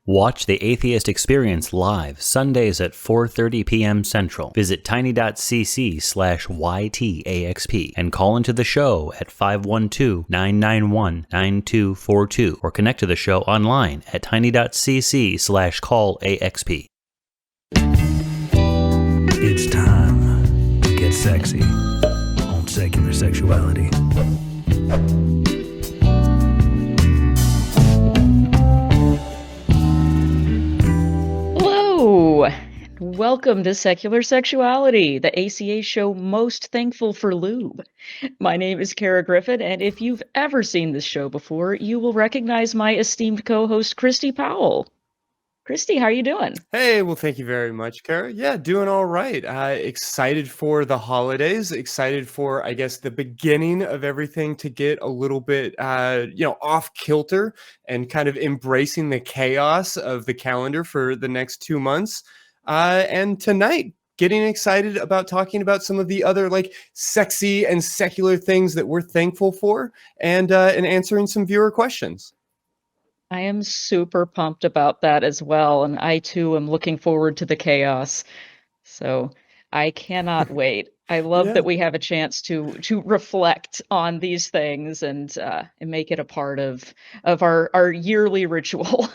Watch The Atheist Experience live Sundays at 4:30 p.m. Central. Visit tiny.cc/YTAXP and call into the show at 512-991-9242 or connect to the show online at tiny.cc/callaxp. It's time to get sexy on Secular Sexuality. Hello, welcome to Secular Sexuality, the ACA show most thankful for lube. My name is Kara Griffin, and if you've ever seen this show before, you will recognize my esteemed co-host, Christy Powell. Christy, how are you doing? Hey, well, thank you very much, Kara. Yeah, doing all right. Excited for the holidays. Excited for, I guess, the beginning of everything to get a little bit, off kilter and kind of embracing the chaos of the calendar for the next 2 months. And tonight, getting excited about talking about some of the other sexy and secular things that we're thankful for, and answering some viewer questions. I am super pumped about that as well, and I too am looking forward to the chaos. So I cannot wait. I love Yeah. that we have a chance to reflect on these things and make it a part of our yearly ritual.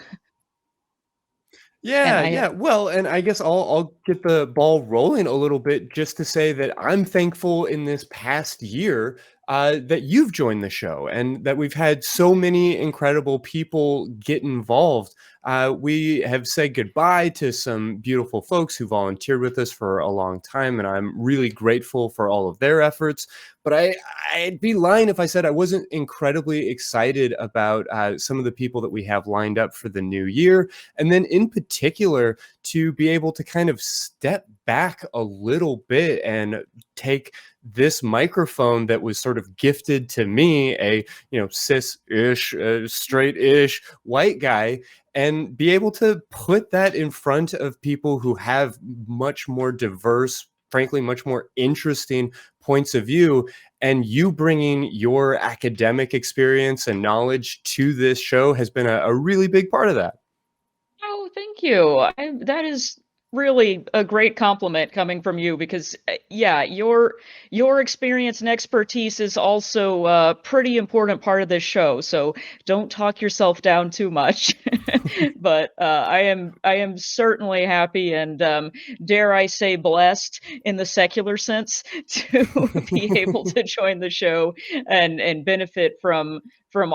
And Yeah. Well, and I guess I'll get the ball rolling a little bit just to say that I'm thankful in this past year that you've joined the show and that we've had so many incredible people get involved. We have said goodbye to some beautiful folks who volunteered with us for a long time, and I'm really grateful for all of their efforts. But I'd be lying if I said I wasn't incredibly excited about some of the people that we have lined up for the new year. And then in particular, to be able to kind of step back a little bit and take this microphone that was sort of gifted to me, a cis-ish, straight-ish white guy, and be able to put that in front of people who have much more diverse, frankly, much more interesting points of view. And you bringing your academic experience and knowledge to this show has been a really big part of that. Oh, thank you. That is really a great compliment coming from you because, yeah, your experience and expertise is also a pretty important part of this show. So don't talk yourself down too much. But I am certainly happy and dare I say blessed in the secular sense to be able to join the show and benefit from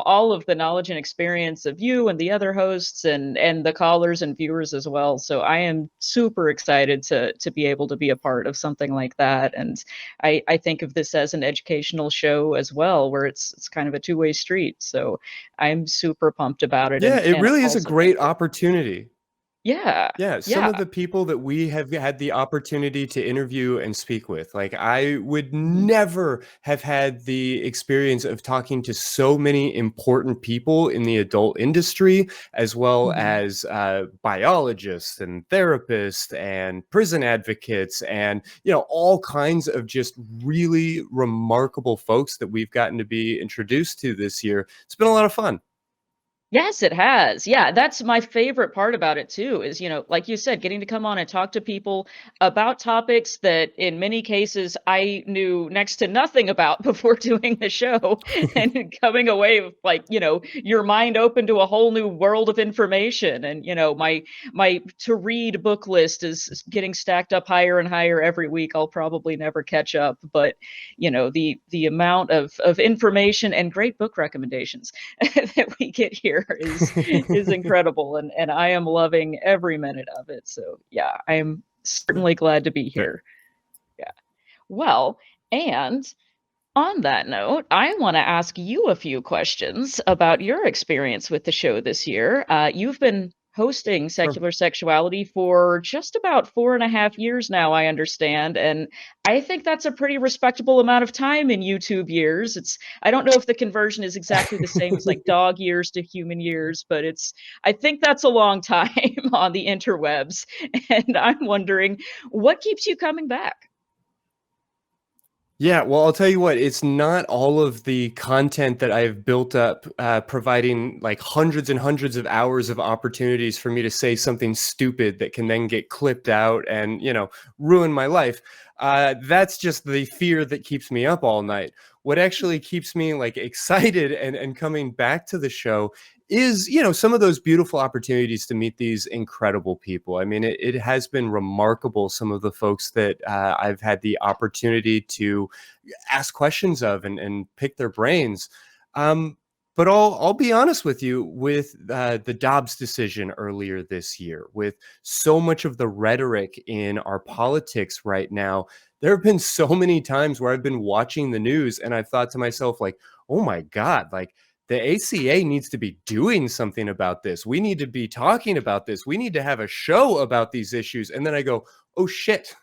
all of the knowledge and experience of you and the other hosts and the callers and viewers as well. So I am super excited to be able to be a part of something like that. And I think of this as an educational show as well, where it's kind of a two-way street. So I'm super pumped about it. Yeah, it And really is a also great thankful. opportunity. Yeah. Yeah, some Yeah. of the people that we have had the opportunity to interview and speak with, I would Mhm. never have had the experience of talking to so many important people in the adult industry, as well Mhm. as biologists and therapists and prison advocates, and all kinds of just really remarkable folks that we've gotten to be introduced to this year. It's been a lot of fun. Yes, it has. Yeah, that's my favorite part about it too, is, like you said, getting to come on and talk to people about topics that in many cases I knew next to nothing about before doing the show and coming away with your mind open to a whole new world of information. And, my to read book list is getting stacked up higher and higher every week. I'll probably never catch up, but the amount of information and great book recommendations that we get here is incredible, and I am loving every minute of it. So yeah, I am certainly glad to be Great. here. Yeah. Well, and on that note, I want to ask you a few questions about your experience with the show this year. You've been hosting Sure. Secular Sexuality for just about 4.5 years now, I understand. And I think that's a pretty respectable amount of time in YouTube years. I don't know if the conversion is exactly the same as like dog years to human years, but I think that's a long time on the interwebs. And I'm wondering, what keeps you coming back? Yeah, well, I'll tell you what, it's not all of the content that I've built up, providing like hundreds and hundreds of hours of opportunities for me to say something stupid that can then get clipped out and, ruin my life. That's just the fear that keeps me up all night. What actually keeps me like excited and coming back to the show is, some of those beautiful opportunities to meet these incredible people. I mean, it has been remarkable, some of the folks that I've had the opportunity to ask questions of and pick their brains. Um, but I'll be honest with you, with the Dobbs decision earlier this year, with so much of the rhetoric in our politics right now, there have been so many times where I've been watching the news and I've thought to myself, like, oh my God, like the ACA needs to be doing something about this. We need to be talking about this. We need to have a show about these issues. And then I go, oh shit,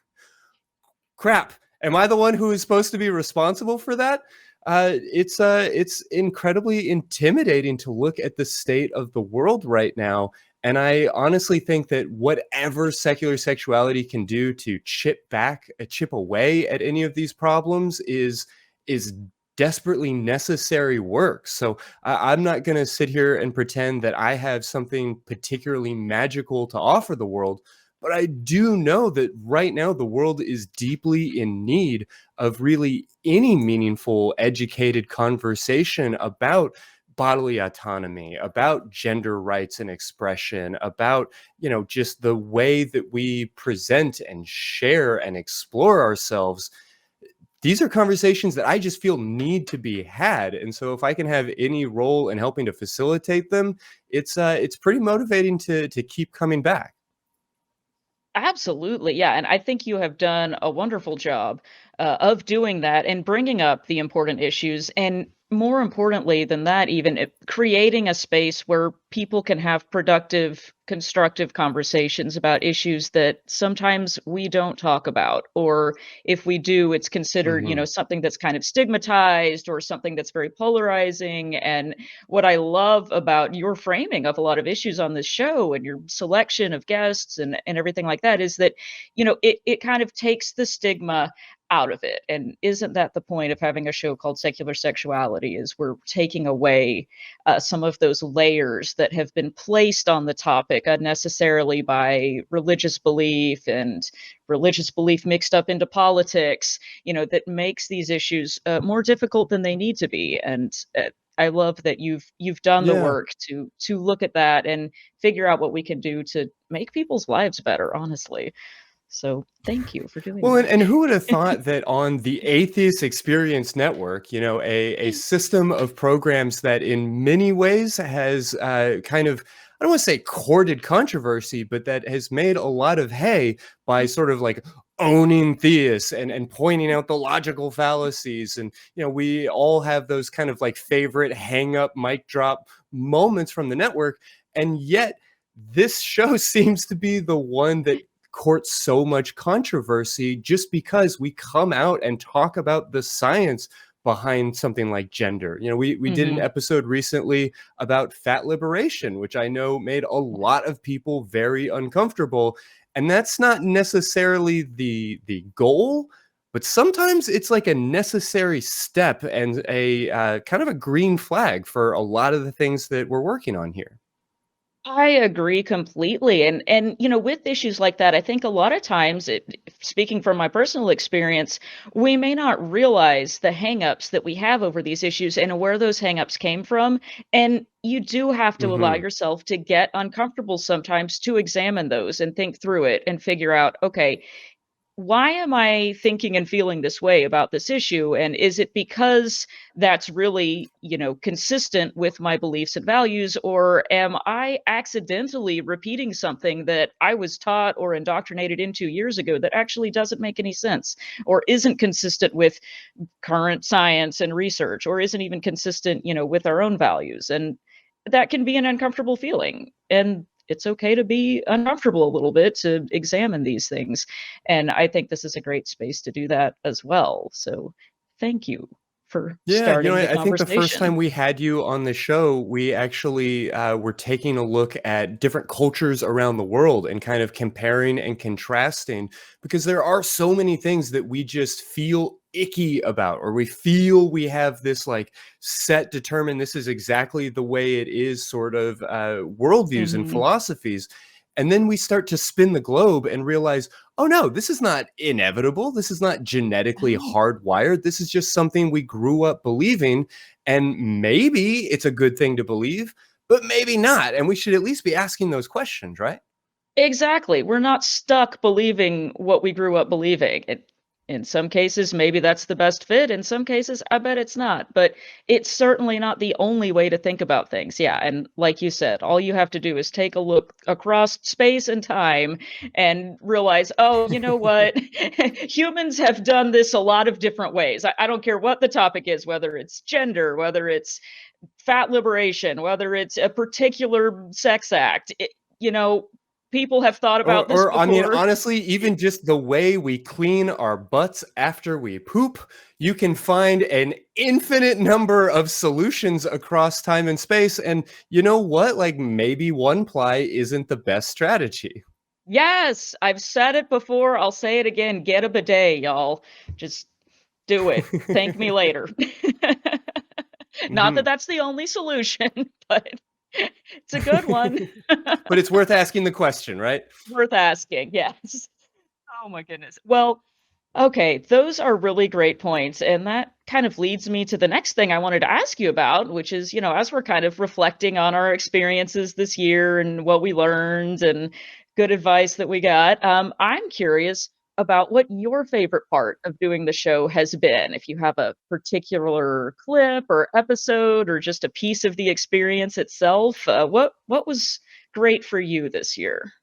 crap. Am I the one who is supposed to be responsible for that? It's incredibly intimidating to look at the state of the world right now. And I honestly think that whatever secular sexuality can do to chip away at any of these problems is desperately necessary work. So I'm not going to sit here and pretend that I have something particularly magical to offer the world. But I do know that right now the world is deeply in need of really any meaningful, educated conversation about bodily autonomy, about gender rights and expression, about, just the way that we present and share and explore ourselves. These are conversations that I just feel need to be had. And so if I can have any role in helping to facilitate them, it's pretty motivating to keep coming back. Absolutely, yeah, and I think you have done a wonderful job, of doing that and bringing up the important issues, and more importantly than that even, creating a space where people can have productive, constructive conversations about issues that sometimes we don't talk about, or if we do, it's considered, Mhm. something that's kind of stigmatized or something that's very polarizing, and what I love about your framing of a lot of issues on this show and your selection of guests and everything like that is that, it kind of takes the stigma out of it. And isn't that the point of having a show called Secular Sexuality? Is we're taking away some of those layers that have been placed on the topic unnecessarily by religious belief mixed up into politics, that makes these issues more difficult than they need to be. And I love that you've done the Yeah. work to look at that and figure out what we can do to make people's lives better, honestly. So thank you for doing Well, and, that. and who would have thought that on the Atheist Experience Network, a system of programs that in many ways has kind of, I don't want to say courted controversy, but that has made a lot of hay by sort of like owning theists and pointing out the logical fallacies. And, we all have those kind of like favorite hang up, mic drop moments from the network. And yet, this show seems to be the one that courts so much controversy just because we come out and talk about the science behind something like gender. We did an Mhm. episode recently about fat liberation, which I know made a lot of people very uncomfortable. And that's not necessarily the goal, but sometimes it's like a necessary step and a kind of a green flag for a lot of the things that we're working on here. I agree completely, and with issues like that, I think a lot of times, speaking from my personal experience, we may not realize the hangups that we have over these issues and where those hangups came from. And you do have to allow Hmm. yourself to get uncomfortable sometimes to examine those and think through it and figure out, okay, why am I thinking and feeling this way about this issue? And is it because that's really, consistent with my beliefs and values? Or am I accidentally repeating something that I was taught or indoctrinated into years ago that actually doesn't make any sense or isn't consistent with current science and research or isn't even consistent, with our own values? And that can be an uncomfortable feeling. And it's okay to be uncomfortable a little bit to examine these things. And I think this is a great space to do that as well. So thank you for Yeah, starting the I think the first conversation. time we had you on the show, we actually were taking a look at different cultures around the world and kind of comparing and contrasting because there are so many things that we just feel icky about, or we feel we have this like set, determined, this is exactly the way it is sort of worldviews and Mhm. philosophies. And then we start to spin the globe and realize, oh no, this is not inevitable. This is not genetically Oh, hardwired. This is just something we grew up believing. And maybe it's a good thing to believe, but maybe not. And we should at least be asking those questions, right? exactly. We're not stuck believing what we grew up believing. In some cases, maybe that's the best fit. In some cases, I bet it's not. But it's certainly not the only way to think about things. Yeah. And like you said, all you have to do is take a look across space and time and realize, oh, you know what? Humans have done this a lot of different ways. I don't care what the topic is, whether it's gender, whether it's fat liberation, whether it's a particular sex act. You know, people have thought about this Or I mean, before. honestly, even just the way we clean our butts after we poop, you can find an infinite number of solutions across time and space. And you know what? Like maybe one ply isn't the best strategy. Yes, I've said it before. I'll say it again. Get a bidet, y'all. Just do it. Thank me later. Not that Mhm. that's the only solution, but it's a good one. But it's worth asking the question, right? Worth asking. Yes. Oh my goodness. Well, okay, those are really great points. And that kind of leads me to the next thing I wanted to ask you about, which is, as we're kind of reflecting on our experiences this year and what we learned and good advice that we got, I'm curious about what your favorite part of doing the show has been. If you have a particular clip or episode or just a piece of the experience itself, what was great for you this year?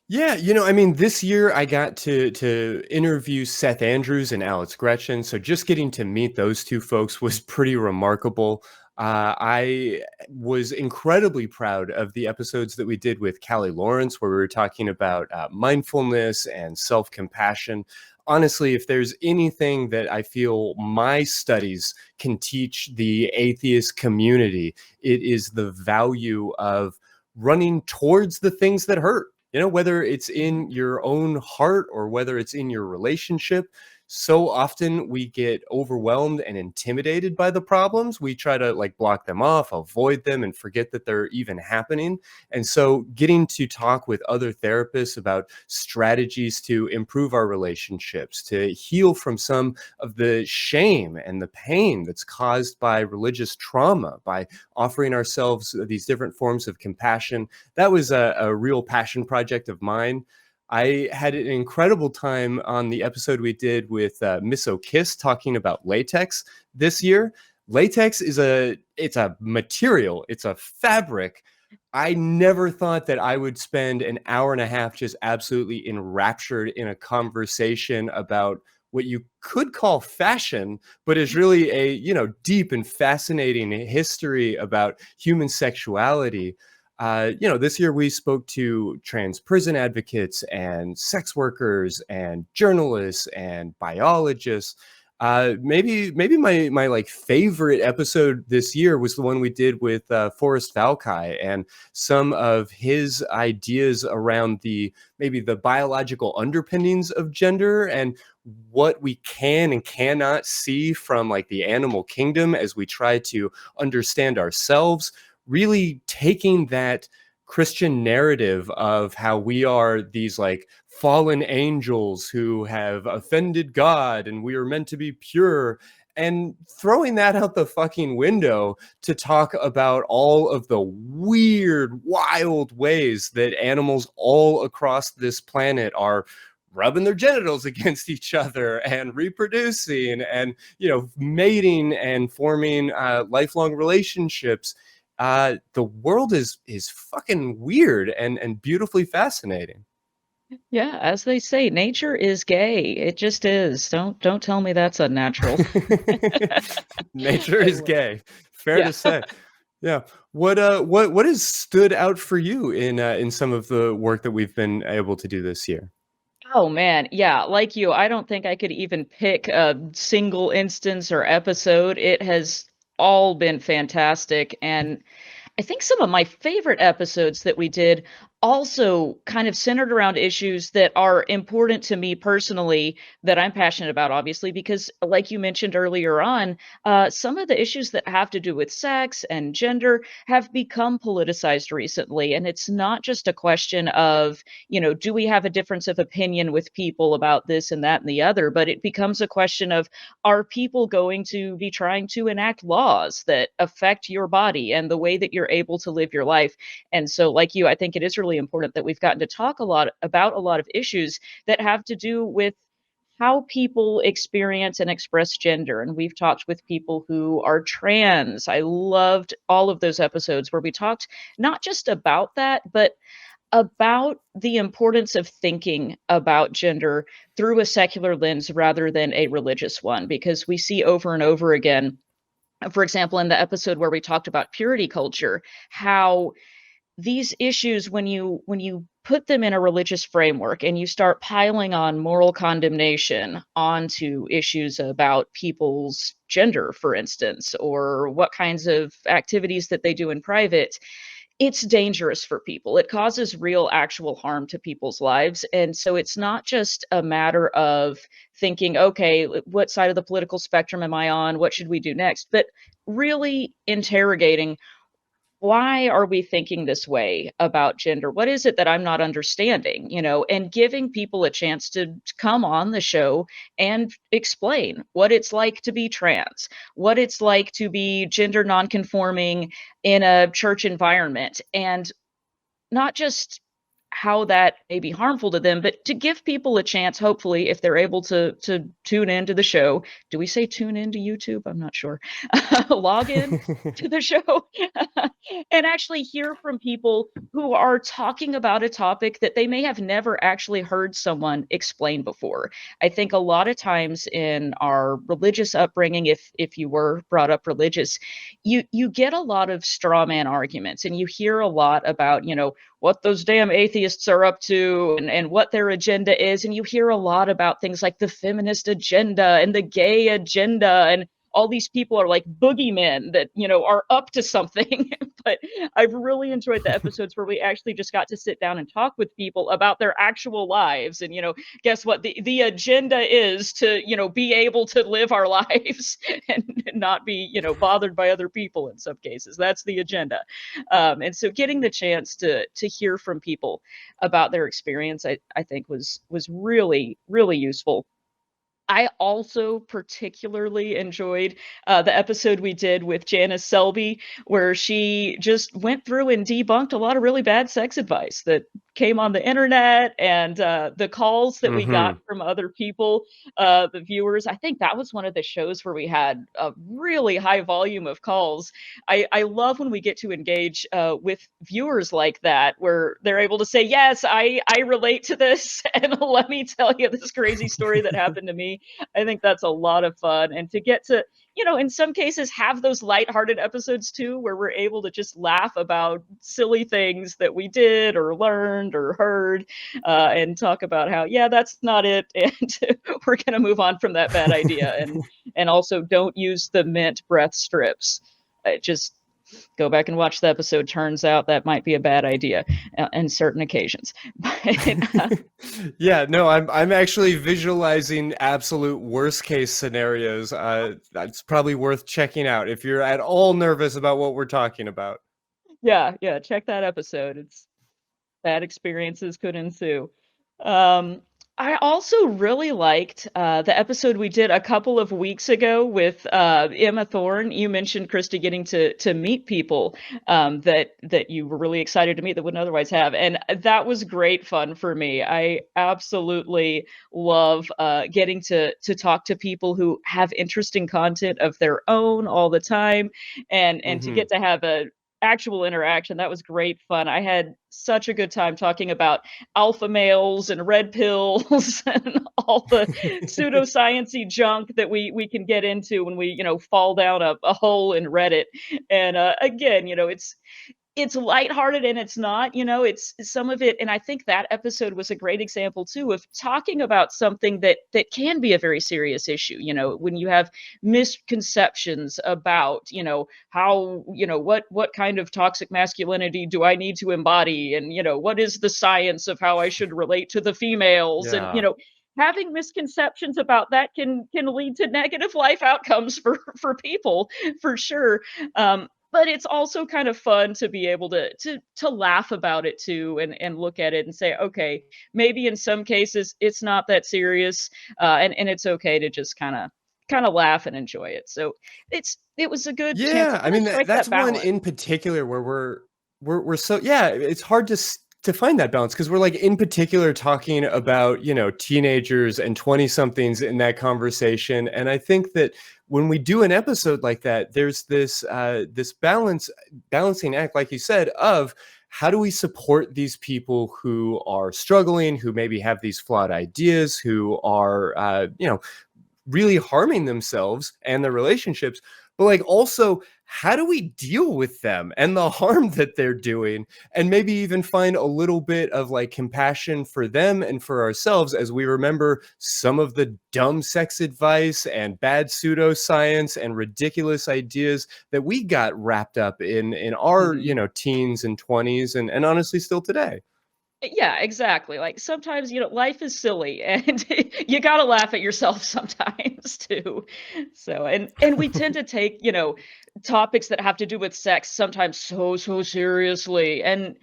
Yeah, I mean, this year I got to interview Seth Andrews and Alex Gretchen, so just getting to meet those two folks was pretty remarkable. I was incredibly proud of the episodes that we did with Callie Lawrence, where we were talking about mindfulness and self-compassion. Honestly, if there's anything that I feel my studies can teach the atheist community, it is the value of running towards the things that hurt, whether it's in your own heart or whether it's in your relationship. So often we get overwhelmed and intimidated by the problems. We try to like block them off, avoid them, and forget that they're even happening. And so getting to talk with other therapists about strategies to improve our relationships, to heal from some of the shame and the pain that's caused by religious trauma, by offering ourselves these different forms of compassion, that was a real passion project of mine. I had an incredible time on the episode we did with Miss O'Kiss talking about latex this year. Latex it's a material, it's a fabric. I never thought that I would spend an hour and a half just absolutely enraptured in a conversation about what you could call fashion, but is really a, deep and fascinating history about human sexuality. This year we spoke to trans prison advocates and sex workers and journalists and biologists. Maybe my like favorite episode this year was the one we did with Forrest Valkai and some of his ideas around maybe the biological underpinnings of gender and what we can and cannot see from like the animal kingdom as we try to understand ourselves, really taking that Christian narrative of how we are these like fallen angels who have offended God and we are meant to be pure, and throwing that out the fucking window to talk about all of the weird, wild ways that animals all across this planet are rubbing their genitals against each other and reproducing and mating and forming lifelong relationships. The world is fucking weird and beautifully fascinating. Yeah, as they say, nature is gay. It just is. Don't tell me that's unnatural. Nature is Anyway, gay. Fair yeah. to say. Yeah. What has stood out for you in some of the work that we've been able to do this year? Oh man, yeah, like you, I don't think I could even pick a single instance or episode. It has all been fantastic, and I think some of my favorite episodes that we did also kind of centered around issues that are important to me personally that I'm passionate about, obviously, because like you mentioned earlier on, some of the issues that have to do with sex and gender have become politicized recently. And it's not just a question of, do we have a difference of opinion with people about this and that and the other, but it becomes a question of, are people going to be trying to enact laws that affect your body and the way that you're able to live your life? And so, like you, I think it is really important that we've gotten to talk a lot about a lot of issues that have to do with how people experience and express gender. And we've talked with people who are trans. I loved all of those episodes where we talked not just about that, but about the importance of thinking about gender through a secular lens rather than a religious one, because we see over and over again, for example, in the episode where we talked about purity culture, how these issues, when you put them in a religious framework and you start piling on moral condemnation onto issues about people's gender, for instance, or what kinds of activities that they do in private, it's dangerous for people. It causes real actual harm to people's lives. And so it's not just a matter of thinking, okay, what side of the political spectrum am I on? What should we do next? But really interrogating, why are we thinking this way about gender? What is it that I'm not understanding? And giving people a chance to come on the show and explain what it's like to be trans, what it's like to be gender nonconforming in a church environment, and not just how that may be harmful to them, but to give people a chance, hopefully, if they're able to tune into the show. Do we say tune into YouTube? I'm not sure. Log in to the show and actually hear from people who are talking about a topic that they may have never actually heard someone explain before. I think a lot of times in our religious upbringing, if you were brought up religious, you get a lot of straw man arguments, and you hear a lot about, what those damn atheists are up to, and what their agenda is. And you hear a lot about things like the feminist agenda and the gay agenda, and all these people are like boogeymen that, are up to something. But I've really enjoyed the episodes where we actually just got to sit down and talk with people about their actual lives. And, guess what? The agenda is to, be able to live our lives and not be, bothered by other people in some cases. That's the agenda. And so getting the chance to hear from people about their experience, I think was really, really useful. I also particularly enjoyed the episode we did with Janice Selby, where she just went through and debunked a lot of really bad sex advice that came on the internet, and the calls that we Hmm. got from other people, the viewers. I think that was one of the shows where we had a really high volume of calls. I love when we get to engage with viewers like that, where they're able to say, yes, I relate to this, and let me tell you this crazy story that happened to me. I think that's a lot of fun. And to get to, in some cases have those lighthearted episodes too, where we're able to just laugh about silly things that we did or learned or heard, and talk about how, yeah, that's not it. And we're going to move on from that bad idea. And also don't use the mint breath strips. Just go back and watch the episode. Turns out that might be a bad idea on certain occasions. But, Yeah, no, I'm actually visualizing absolute worst case scenarios. That's probably worth checking out if you're at all nervous about what we're talking about. yeah, check that episode. It's bad experiences could ensue. Um, I also really liked the episode we did a couple of weeks ago with Emma Thorne. You mentioned, Christy, getting to meet people that you were really excited to meet that wouldn't otherwise have, and that was great fun for me. I absolutely love getting to talk to people who have interesting content of their own all the time, and to Hmm. get to have a actual interaction. That was great fun. I had such a good time talking about alpha males and red pills and all the pseudosciency junk that we can get into when we fall down a hole in Reddit. And again, it's it's lighthearted and it's not, it's some of it. And I think that episode was a great example too of talking about something that can be a very serious issue. When you have misconceptions about, how, what kind of toxic masculinity do I need to embody? And, what is the science of how I should relate to the females? And, Yeah. having misconceptions about that can lead to negative life outcomes for people, for sure. But it's also kind of fun to be able to laugh about it too, and look at it and say, okay, maybe in some cases it's not that serious, and it's okay to just kind of laugh and enjoy it. So it was a good chance to Yeah, I kind of mean strike that's that one balance. in particular where we're so yeah, it's hard to find that balance because we're like in particular talking about, teenagers and 20 somethings in that conversation. And I think that when we do an episode like that, there's this balancing act, like you said, of how do we support these people who are struggling, who maybe have these flawed ideas, who are really harming themselves and their relationships, but like also how do we deal with them and the harm that they're doing, and maybe even find a little bit of like compassion for them and for ourselves as we remember some of the dumb sex advice and bad pseudoscience and ridiculous ideas that we got wrapped up in our Mhm. teens and 20s, and honestly still today. Yeah, exactly. Like sometimes, life is silly and you got to laugh at yourself sometimes too. So, and we tend to take, topics that have to do with sex sometimes so seriously. And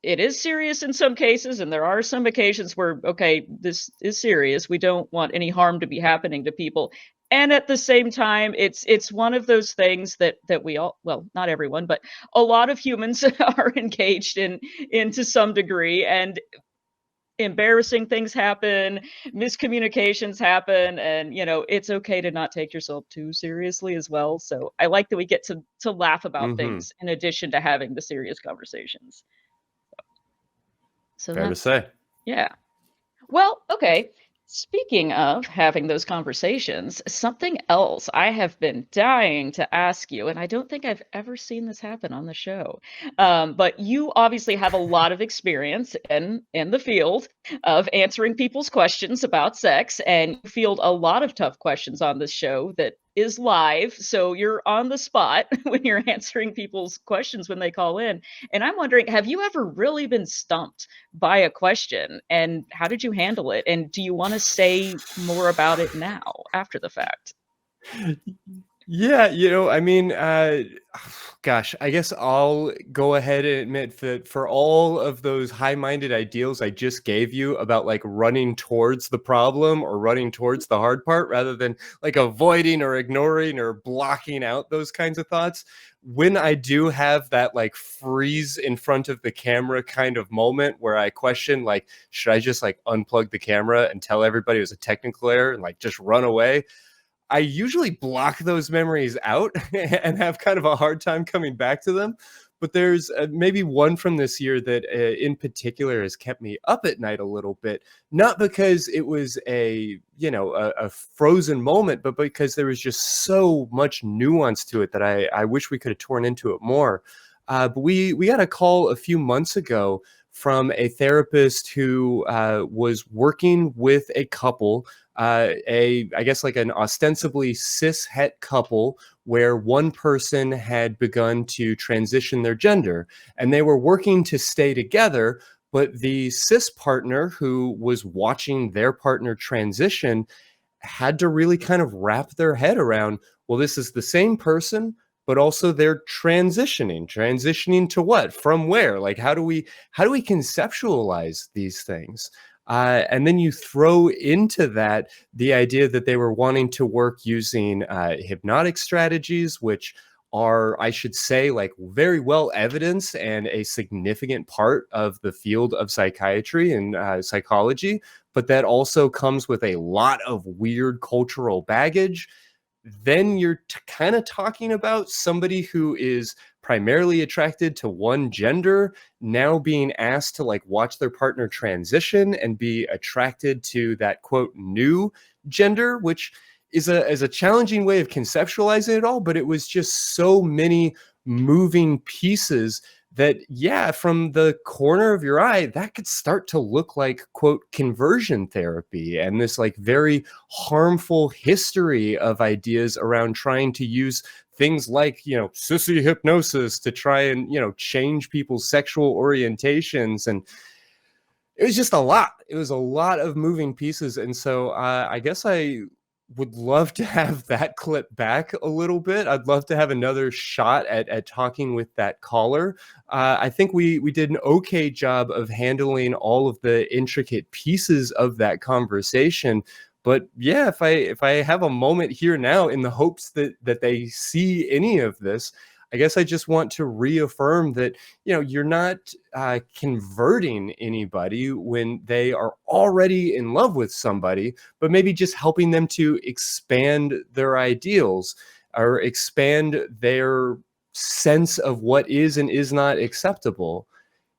it is serious in some cases, and there are some occasions where, okay, this is serious. We don't want any harm to be happening to people. And at the same time, it's one of those things that we all, well, not everyone, but a lot of humans are engaged in to some degree, and embarrassing things happen, miscommunications happen, and it's okay to not take yourself too seriously as well. So I like that we get to laugh about Hmm. things in addition to having the serious conversations. So Fair to that's say. yeah. Well, okay. Speaking of having those conversations, something else I have been dying to ask you, and I don't think I've ever seen this happen on the show. But you obviously have a lot of experience in the field of answering people's questions about sex, and you field a lot of tough questions on this show that is live. So you're on the spot when you're answering people's questions when they call in. And I'm wondering, have you ever really been stumped by a question, and how did you handle it? And do you want to say more about it now after the fact? Yeah, I mean, gosh, I guess I'll go ahead and admit that for all of those high-minded ideals I just gave you about like running towards the problem or running towards the hard part rather than like avoiding or ignoring or blocking out those kinds of thoughts, when I do have that like freeze in front of the camera kind of moment where I question, like, should I just like unplug the camera and tell everybody it was a technical error and like just run away? I usually block those memories out and have kind of a hard time coming back to them. But there's maybe one from this year that in particular has kept me up at night a little bit, not because it was a frozen moment, but because there was just so much nuance to it that I wish we could have torn into it more. But we had a call a few months ago from a therapist who was working with a couple, I guess like an ostensibly cis het couple, where one person had begun to transition their gender, and they were working to stay together. But the cis partner who was watching their partner transition had to really kind of wrap their head around, well, this is the same person, but also they're transitioning to what, from where, like how do we conceptualize these things? And then you throw into that the idea that they were wanting to work using hypnotic strategies, which are, I should say, like very well evidenced and a significant part of the field of psychiatry and psychology, but that also comes with a lot of weird cultural baggage. Then you're kind of talking about somebody who is primarily attracted to one gender now being asked to like watch their partner transition and be attracted to that quote new gender, which is a challenging way of conceptualizing it all. But it was just so many moving pieces that, yeah, from the corner of your eye, that could start to look like, quote, conversion therapy and this like very harmful history of ideas around trying to use things like, sissy hypnosis to try and, change people's sexual orientations. And it was just a lot. It was a lot of moving pieces. And so I guess I would love to have that clip back a little bit. I'd love to have another shot at talking with that caller. I think we did an okay job of handling all of the intricate pieces of that conversation. But yeah, if I have a moment here now in the hopes that they see any of this, I guess I just want to reaffirm that, you're not converting anybody when they are already in love with somebody, but maybe just helping them to expand their ideals or expand their sense of what is and is not acceptable.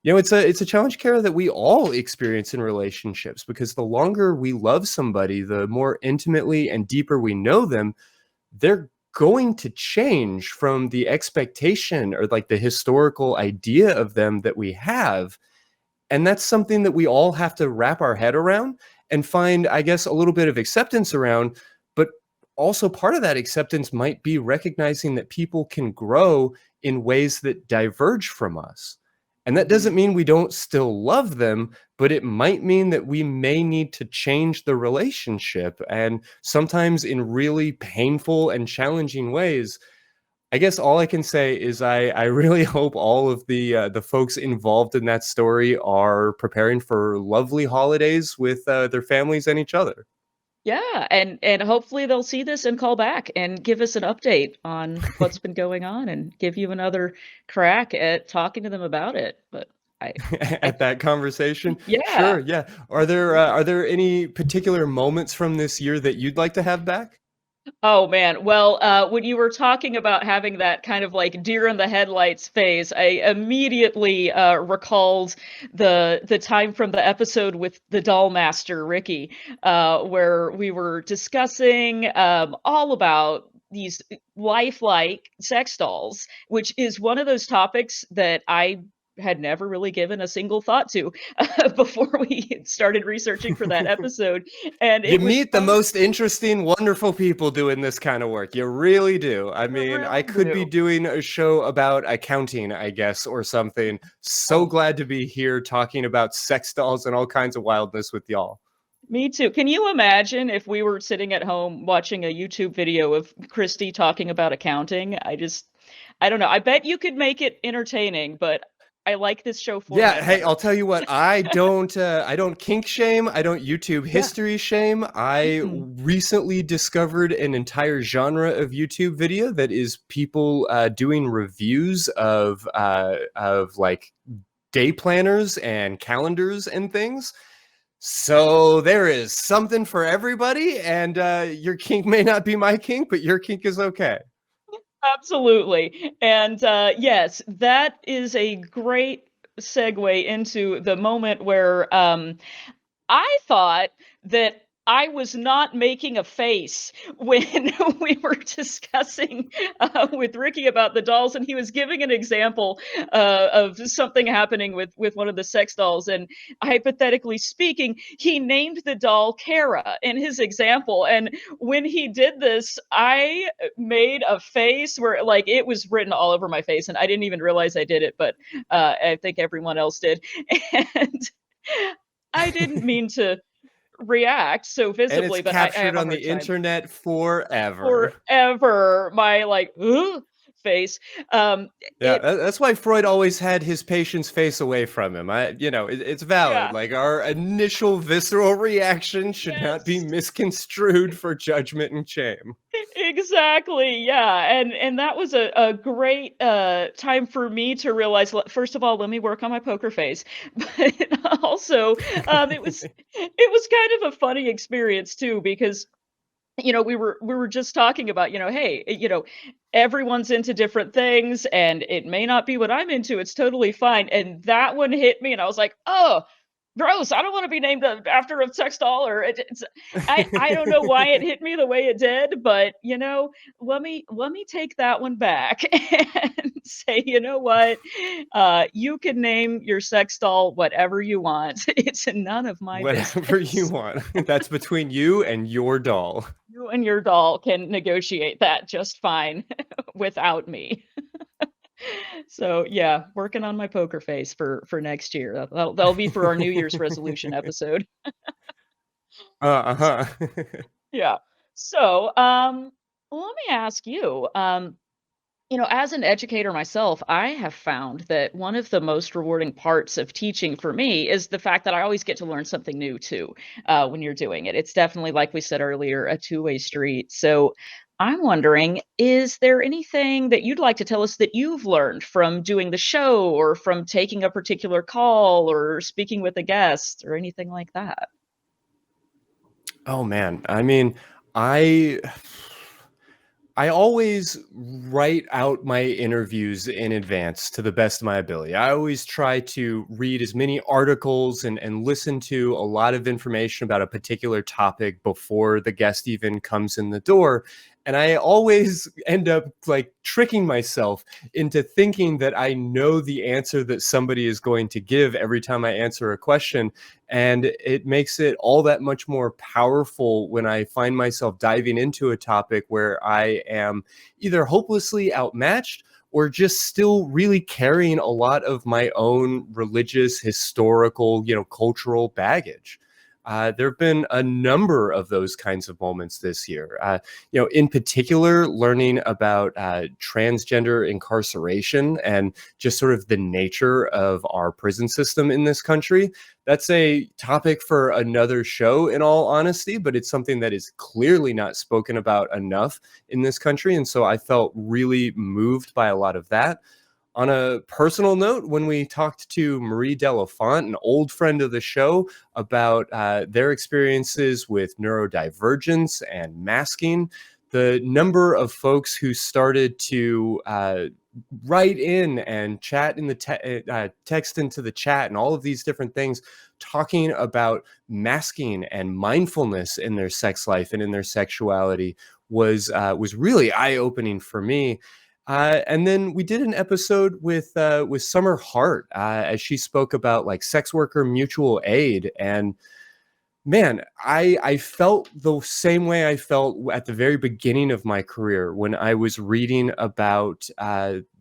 It's a challenge, Kara, that we all experience in relationships, because the longer we love somebody, the more intimately and deeper we know them, they're going to change from the expectation or like the historical idea of them that we have. And that's something that we all have to wrap our head around and find, I guess, a little bit of acceptance around. But also part of that acceptance might be recognizing that people can grow in ways that diverge from us. And that doesn't mean we don't still love them, but it might mean that we may need to change the relationship, and sometimes in really painful and challenging ways. I guess all I can say is I really hope all of the folks involved in that story are preparing for lovely holidays with their families and each other. Yeah, and hopefully they'll see this and call back and give us an update on what's been going on and give you another crack at talking to them about it. But I At that conversation. yeah. Sure, yeah. Are there any particular moments from this year that you'd like to have back? Oh man. Well, when you were talking about having that kind of like deer in the headlights phase, I immediately recalled the time from the episode with the doll master Ricky, where we were discussing all about these lifelike sex dolls, which is one of those topics that I had never really given a single thought to before we started researching for that episode, and You it was meet the so most interesting, wonderful people doing this kind of work. You really do. I I mean, I really could be do. doing a show about accounting, I guess, or something. So Oh. glad to be here talking about sex dolls and all kinds of wildness with y'all. Me too. Can you imagine if we were sitting at home watching a YouTube video of Christy talking about accounting? I don't know. I bet you could make it entertaining, but I like this show Yeah, format hey, better. I'll tell you what, I don't kink shame, I don't YouTube Yeah. history shame. I Mm-mm. recently discovered an entire genre of YouTube video that is people doing reviews of like day planners and calendars and things. So there is something for everybody, and your kink may not be my kink, but your kink is okay. Absolutely. And yes, that is a great segue into the moment where I thought that I was not making a face when we were discussing with Ricky about the dolls, and he was giving an example of something happening with one of the sex dolls. And hypothetically speaking, he named the doll Kara in his example. And when he did this, I made a face where like it was written all over my face, and I didn't even realize I did it, but I think everyone else did. And I didn't mean to react so And it's visibly, but I captured have a on the hard time internet forever. forever. My like face. Yeah, It that's why Freud always had his patient's face away from him. It's valid. yeah. Like our initial visceral reaction should not be Yes. misconstrued for judgment and shame. Exactly. Yeah. And that was a great time for me to realize first of all, let me work on my poker face. But also it was kind of a funny experience too, because we were just talking about, hey, everyone's into different things and it may not be what I'm into. It's totally fine. And that one hit me and I was like, "Oh, gross. I don't want to be named after a sex doll. Or I don't know why it hit me the way it did, but let me take that one back and say, you know what, you can name your sex doll whatever you want. It's none of my Whatever you business. want. That's between you and your doll. You and your doll can negotiate that just fine without me. So yeah, working on my poker face for next year. That'll be for our New Year's resolution episode. Uh-huh. Yeah. So, let me ask you, as an educator myself, I have found that one of the most rewarding parts of teaching for me is the fact that I always get to learn something new too, when you're doing it. It's definitely, like we said earlier, a two-way street. So I'm wondering, is there anything that you'd like to tell us that you've learned from doing the show or from taking a particular call or speaking with a guest or anything like that? Oh man. I mean, I I always write out my interviews in advance to the best of my ability. I always try to read as many articles and listen to a lot of information about a particular topic before the guest even comes in the door. And I always end up like tricking myself into thinking that I know the answer that somebody is going to give every time I answer a question. And it makes it all that much more powerful when I find myself diving into a topic where I am either hopelessly outmatched or just still really carrying a lot of my own religious, historical, cultural baggage. There have been a number of those kinds of moments this year. In particular, learning about transgender incarceration and just sort of the nature of our prison system in this country. That's a topic for another show, in all honesty, but it's something that is clearly not spoken about enough in this country. And so I felt really moved by a lot of that. On a personal note, when we talked to Marie Delafont, an old friend of the show, about their experiences with neurodivergence and masking, the number of folks who started to write in and chat in the text into the chat and all of these different things, talking about masking and mindfulness in their sex life and in their sexuality was really eye-opening for me. And then we did an episode with Summer Hart as she spoke about like sex worker mutual aid. And man, I felt the same way I felt at the very beginning of my career when I was reading about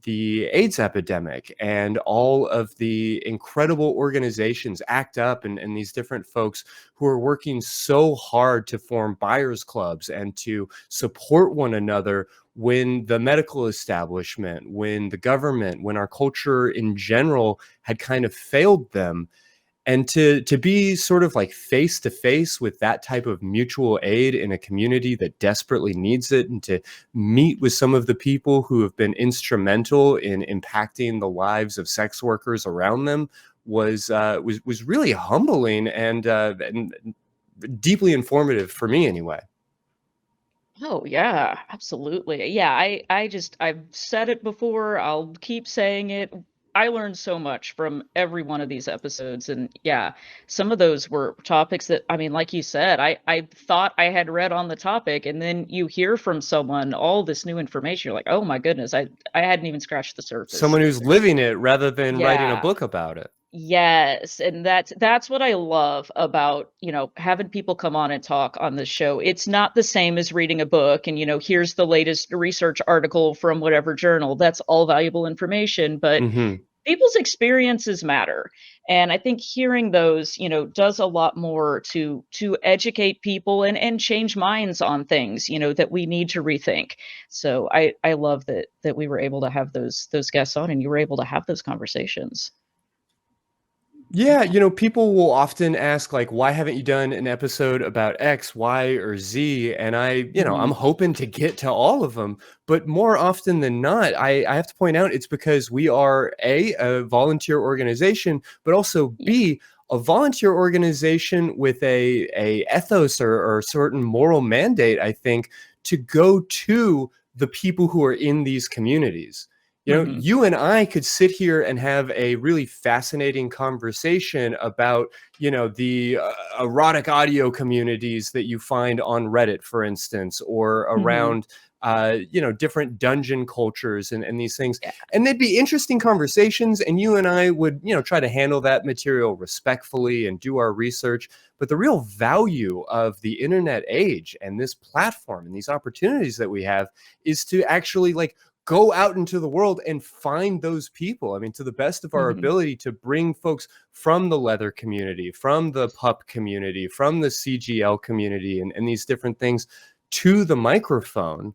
the AIDS epidemic and all of the incredible organizations, ACT UP, and these different folks who are working so hard to form buyers clubs and to support one another when the medical establishment, when the government, when our culture in general had kind of failed them. And to be sort of like face to face with that type of mutual aid in a community that desperately needs it, and to meet with some of the people who have been instrumental in impacting the lives of sex workers around them was really humbling and deeply informative for me anyway. Oh yeah, absolutely. Yeah, I've said it before, I'll keep saying it. I learned so much from every one of these episodes, and yeah, some of those were topics that, I mean, like you said, I thought I had read on the topic, and then you hear from someone all this new information. You're like, "Oh my goodness, I hadn't even scratched the surface." Someone who's living it rather than writing a Yeah. book about it. Yes, and that's what I love about, having people come on and talk on the show. It's not the same as reading a book and, here's the latest research article from whatever journal. That's all valuable information, but Hmm. people's experiences matter. And I think hearing those, does a lot more to educate people and change minds on things, that we need to rethink. So I love that we were able to have those guests on and you were able to have those conversations. Yeah, people will often ask like, why haven't you done an episode about X, Y, or Z? And I'm Mhm. hoping to get to all of them, but more often than not, I have to point out it's because we are a volunteer organization, but also B, a volunteer organization with a ethos or certain moral mandate, I think, to go to the people who are in these communities. Mhm. you and I could sit here and have a really fascinating conversation about, the erotic audio communities that you find on Reddit, for instance, or Mhm. around, different dungeon cultures and these things. Yeah. And they'd be interesting conversations. And you and I would, try to handle that material respectfully and do our research. But the real value of the internet age and this platform and these opportunities that we have is to actually like go out into the world and find those people. I mean, to the best of our Mhm. ability to bring folks from the leather community, from the pup community, from the CGL community, and these different things to the microphone.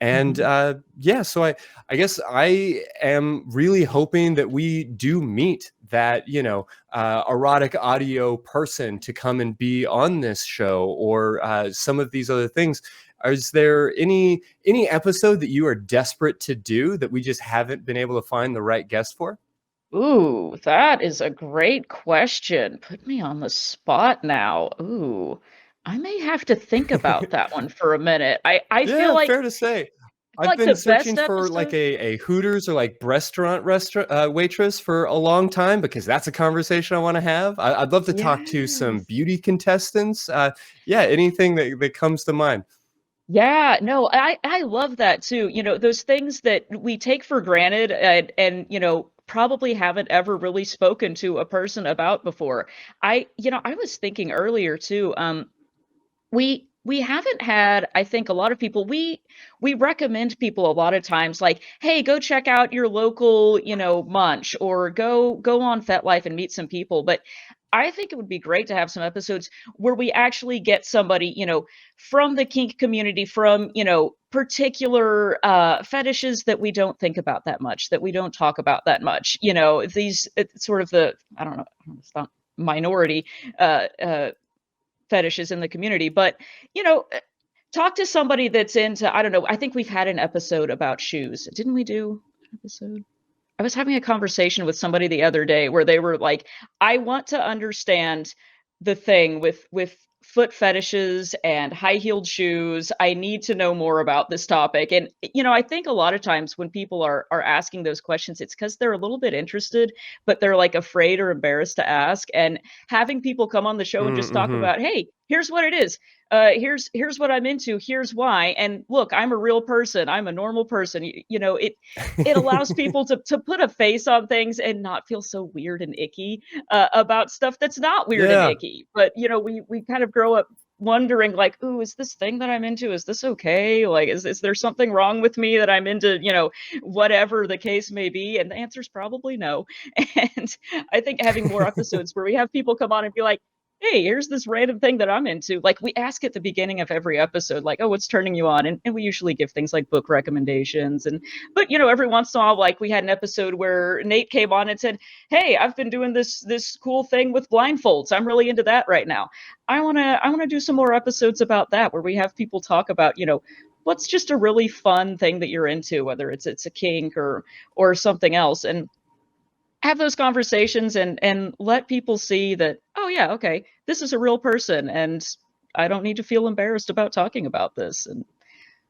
And Mhm. so I guess I am really hoping that we do meet that, erotic audio person to come and be on this show, or some of these other things. Is there any episode that you are desperate to do that we just haven't been able to find the right guest for? Ooh, that is a great question. Put me on the spot now. Ooh, I may have to think about that one for a minute. I feel Yeah, like fair to say. I feel I've like been the searching best for like episode. a Hooters or like restaurant waitress for a long time, because that's a conversation I want to have. I'd love to talk to some Yes. beauty contestants. Yeah, anything that comes to mind. Yeah, no, I love that too. Those things that we take for granted and probably haven't ever really spoken to a person about before. I was thinking earlier too. We haven't had, I think, a lot of people. We recommend people a lot of times, like, hey, go check out your local, munch, or go on FetLife and meet some people. But I think it would be great to have some episodes where we actually get somebody, from the kink community, from, particular fetishes that we don't think about that much, that we don't talk about that much. These it's sort of the, I don't know, it's not minority fetishes in the community, but you know, uh, talk to somebody that's into, I don't know, I think we've had an episode about shoes. Didn't we do an episode? I was having a conversation with somebody the other day where they were like, "I want to understand the thing with foot fetishes and high-heeled shoes. I need to know more about this topic." And I think a lot of times when people are asking those questions, it's because they're a little bit interested, but they're like afraid or embarrassed to ask. And having people come on the show and just talk Mm-hmm. about, "Hey, here's what it is. Here's what I'm into. Here's why. And look, I'm a real person. I'm a normal person." It allows people to put a face on things and not feel so weird and icky, about stuff that's not weird and Yeah. icky. But, we kind of grow up wondering like, "Ooh, is this thing that I'm into, is this okay? Like, is there something wrong with me that I'm into, whatever the case may be?" And the answer is probably no. And I think having more episodes where we have people come on and be like, "Hey, here's this random thing that I'm into." Like, we ask at the beginning of every episode, like, "Oh, what's turning you on?" And we usually give things like book recommendations. But every once in a while, like, we had an episode where Nate came on and said, "Hey, I've been doing this cool thing with blindfolds. I'm really into that right now." I wanna do some more episodes about that, where we have people talk about, what's just a really fun thing that you're into, whether it's a kink or something else, and have those conversations and let people see that, oh yeah, okay, this is a real person, and I don't need to feel embarrassed about talking about this. And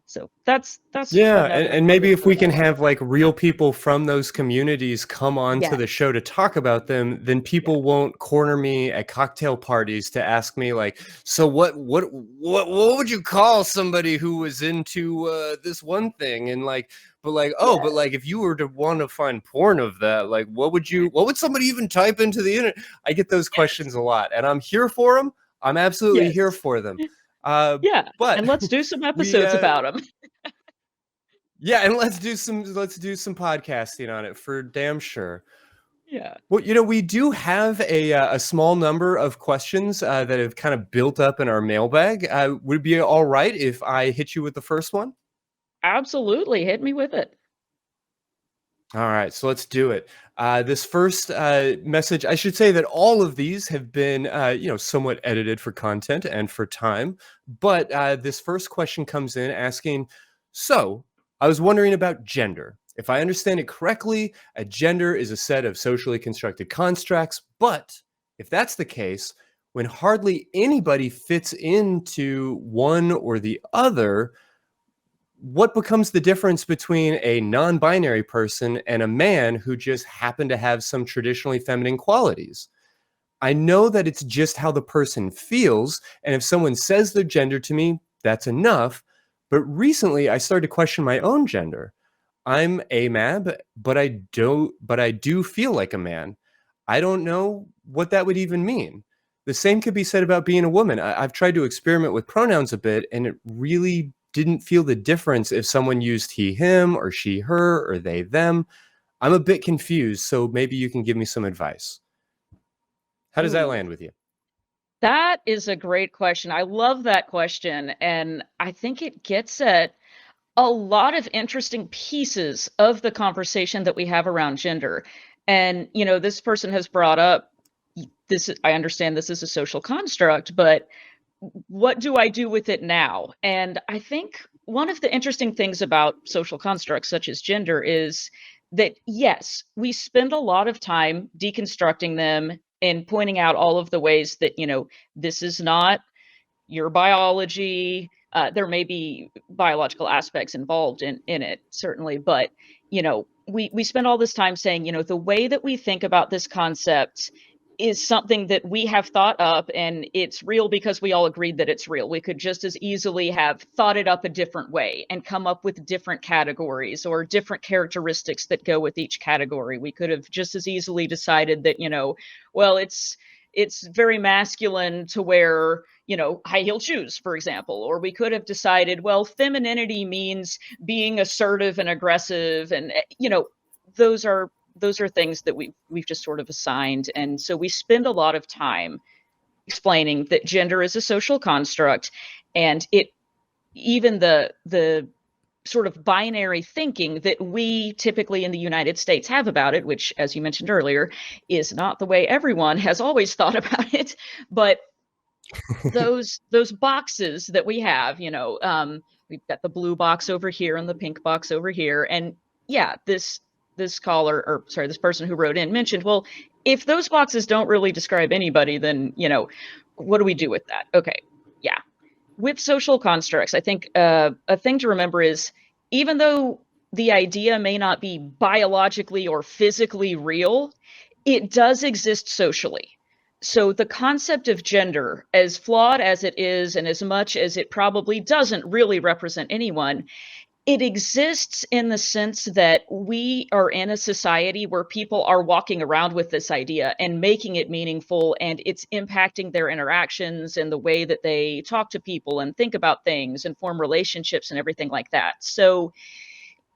so that's Yeah, another and maybe if wonderful we can one. have like real people from those communities come on to Yeah. the show to talk about them, then Yeah. people won't corner me at cocktail parties to ask me like, so what would you call somebody who was into this one thing? And like, but like, oh, Yeah. but like if you were to want to find porn of that, like what would somebody even type into the internet? I get those Yes. questions a lot, and I'm here for them. I'm absolutely here Yes. for them. Uh, Yeah, but and let's do some we episodes about them. yeah, and let's do some podcasting on it for damn sure. Yeah. Well, we do have a small number of questions that have kind of built up in our mailbag. Would it be all right if I hit you with the first one? Absolutely, hit me with it. All right, so let's do it. This first message, I should say that all of these have been, somewhat edited for content and for time. But this first question comes in asking, so I was wondering about gender. If I understand it correctly, a gender is a set of socially constructed constructs. But if that's the case, when hardly anybody fits into one or the other, what becomes the difference between a non-binary person and a man who just happened to have some traditionally feminine qualities? I know that it's just how the person feels, and if someone says their gender to me, that's enough. But recently, I started to question my own gender. I'm AMAB, but I do feel like a man. I don't know what that would even mean. The same could be said about being a woman. I've tried to experiment with pronouns a bit, and it really didn't feel the difference if someone used he, him, or she, her, or they, them. I'm a bit confused, so maybe you can give me some advice. How does that Ooh. land with you? That is a great question. I love that question. And I think it gets at a lot of interesting pieces of the conversation that we have around gender. And, this person has brought up I understand this is a social construct, but what do I do with it now? And I think one of the interesting things about social constructs such as gender is that, yes, we spend a lot of time deconstructing them and pointing out all of the ways that, this is not your biology. There may be biological aspects involved in it, certainly, but we spend all this time saying, the way that we think about this concept is something that we have thought up, and it's real because we all agreed that it's real. We could just as easily have thought it up a different way and come up with different categories or different characteristics that go with each category. We could have just as easily decided that, well, it's very masculine to wear, high heel shoes, for example. Or we could have decided, well, femininity means being assertive and aggressive. And, those are things that we've just sort of assigned. And so we spend a lot of time explaining that gender is a social construct, and even the sort of binary thinking that we typically in the United States have about it, which, as you mentioned earlier, is not the way everyone has always thought about it. But those boxes that we have, we've got the blue box over here and the pink box over here. And yeah, this person who wrote in mentioned, well, if those boxes don't really describe anybody, then, what do we do with that? Okay. Yeah. With social constructs, I think a thing to remember is, even though the idea may not be biologically or physically real, it does exist socially. So the concept of gender, as flawed as it is, and as much as it probably doesn't really represent anyone, it exists in the sense that we are in a society where people are walking around with this idea and making it meaningful, and it's impacting their interactions and the way that they talk to people and think about things and form relationships and everything like that. So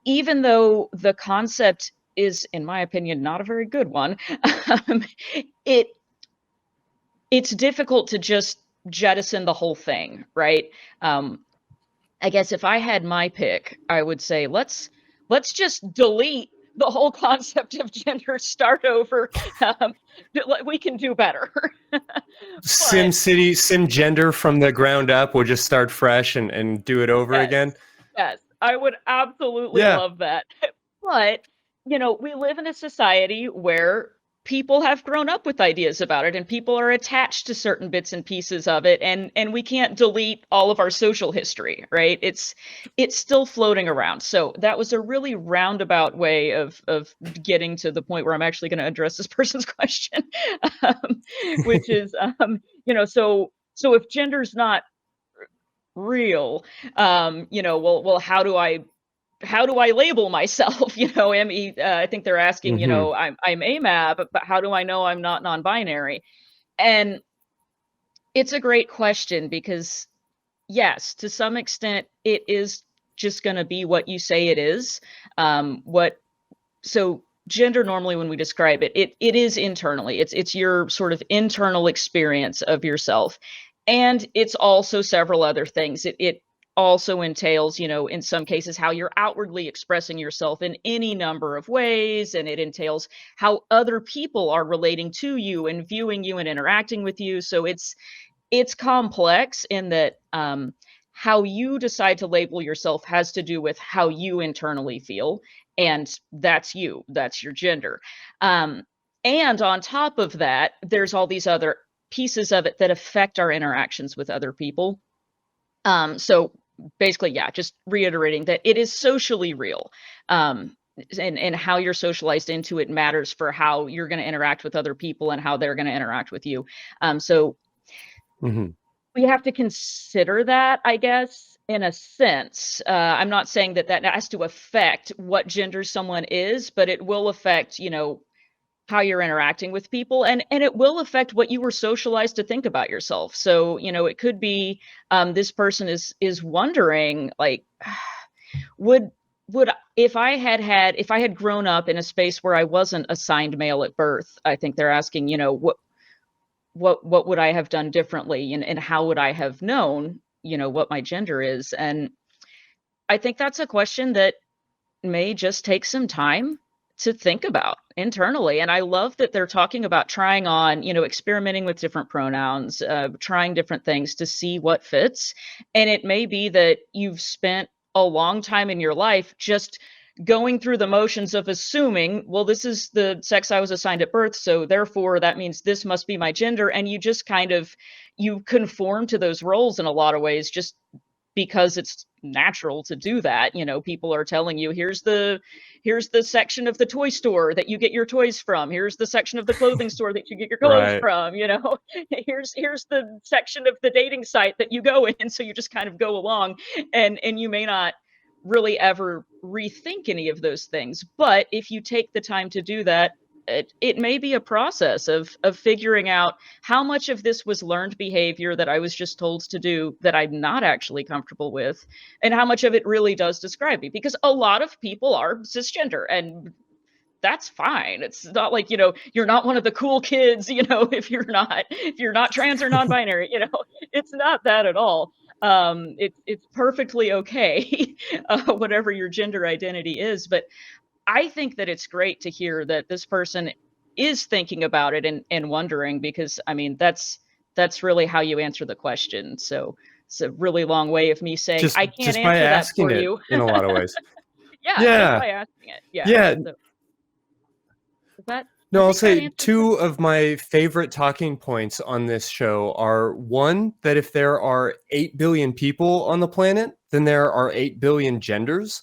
even though the concept is, in my opinion, not a very good one, it's difficult to just jettison the whole thing, right? I guess if I had my pick, I would say let's just delete the whole concept of gender, start over. We can do better. Sim City, Sim Gender from the ground up. We'll just start fresh and do it over again. Yes, I would absolutely love that. But, we live in a society where people have grown up with ideas about it, and people are attached to certain bits and pieces of it, and we can't delete all of our social history, right? It's still floating around. So that was a really roundabout way of getting to the point where I'm actually going to address this person's question, which is, so if gender's not real, well, how do I label myself? I think they're asking, I'm AMAB, but how do I know I'm not non-binary? And it's a great question, because yes, to some extent, it is just going to be what you say it is. So gender, normally when we describe it, it is internally. It's your sort of internal experience of yourself. And it's also several other things. It also entails, in some cases, how you're outwardly expressing yourself in any number of ways. And it entails how other people are relating to you and viewing you and interacting with you. So it's complex in that how you decide to label yourself has to do with how you internally feel. And that's you, that's your gender. And on top of that, there's all these other pieces of it that affect our interactions with other people. So basically, yeah, just reiterating that it is socially real. And how you're socialized into it matters for how you're going to interact with other people and how they're going to interact with you. So Mhm. we have to consider that, I guess, in a sense. I'm not saying that that has to affect what gender someone is, but it will affect, how you're interacting with people, and it will affect what you were socialized to think about yourself. So, it could be this person is wondering, like, would if I had grown up in a space where I wasn't assigned male at birth, I think they're asking, what would I have done differently, and how would I have known, what my gender is? And I think that's a question that may just take some time to think about internally. And I love that they're talking about trying on, experimenting with different pronouns, trying different things to see what fits. And it may be that you've spent a long time in your life just going through the motions of assuming, well, this is the sex I was assigned at birth, so therefore that means this must be my gender. And you just kind of, you conform to those roles in a lot of ways, just because it's natural to do that. People are telling you, here's the section of the toy store that you get your toys from. Here's the section of the clothing store that you get your clothes Right. from. Here's the section of the dating site that you go in. So you just kind of go along, and you may not really ever rethink any of those things. But if you take the time to do that, it may be a process of figuring out how much of this was learned behavior that I was just told to do that I'm not actually comfortable with, and how much of it really does describe me. Because a lot of people are cisgender, and that's fine. It's not like, you're not one of the cool kids, if you're not trans or non-binary, it's not that at all. It's perfectly okay, whatever your gender identity is. But I think that it's great to hear that this person is thinking about it and wondering, because I mean that's really how you answer the question. So it's a really long way of me saying Just I can't just by answer that asking for it you. in a lot of ways. Yeah, just Yeah. by asking it. Yeah. Yeah. So is that I No, I'll think that say answers the two of my favorite talking points on this show are, one, that if there are 8 billion people on the planet, then there are 8 billion genders.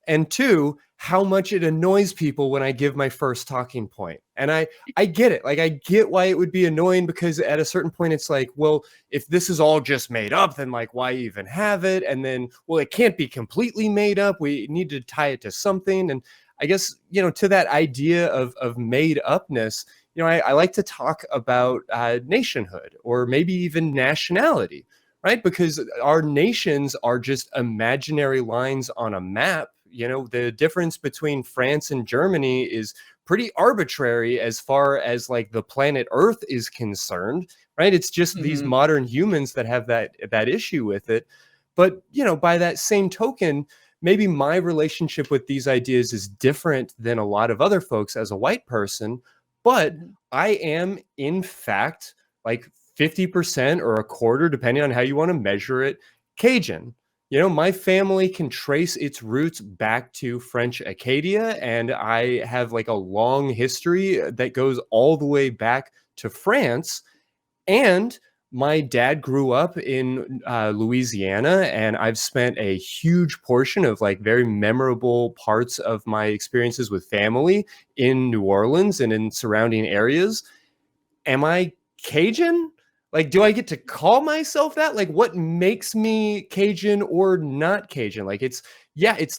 And two, how much it annoys people when I give my first talking point. And I get it. Like, I get why it would be annoying, because at a certain point it's like, well, if this is all just made up, then like, why even have it? And then, well, it can't be completely made up. We need to tie it to something. And I guess, to that idea of made upness, I like to talk about nationhood, or maybe even nationality, right? Because our nations are just imaginary lines on a map. The difference between France and Germany is pretty arbitrary as far as like the planet Earth is concerned, right? It's just these Mhm. modern humans that have that issue with it. But, by that same token, maybe my relationship with these ideas is different than a lot of other folks as a white person, but Mhm. I am, in fact, like 50% or a quarter, depending on how you want to measure it, Cajun. My family can trace its roots back to French Acadia, and I have like a long history that goes all the way back to France. And my dad grew up in Louisiana, and I've spent a huge portion of like very memorable parts of my experiences with family in New Orleans and in surrounding areas. Am I Cajun? Like, do I get to call myself that? Like, what makes me Cajun or not Cajun? Like, it's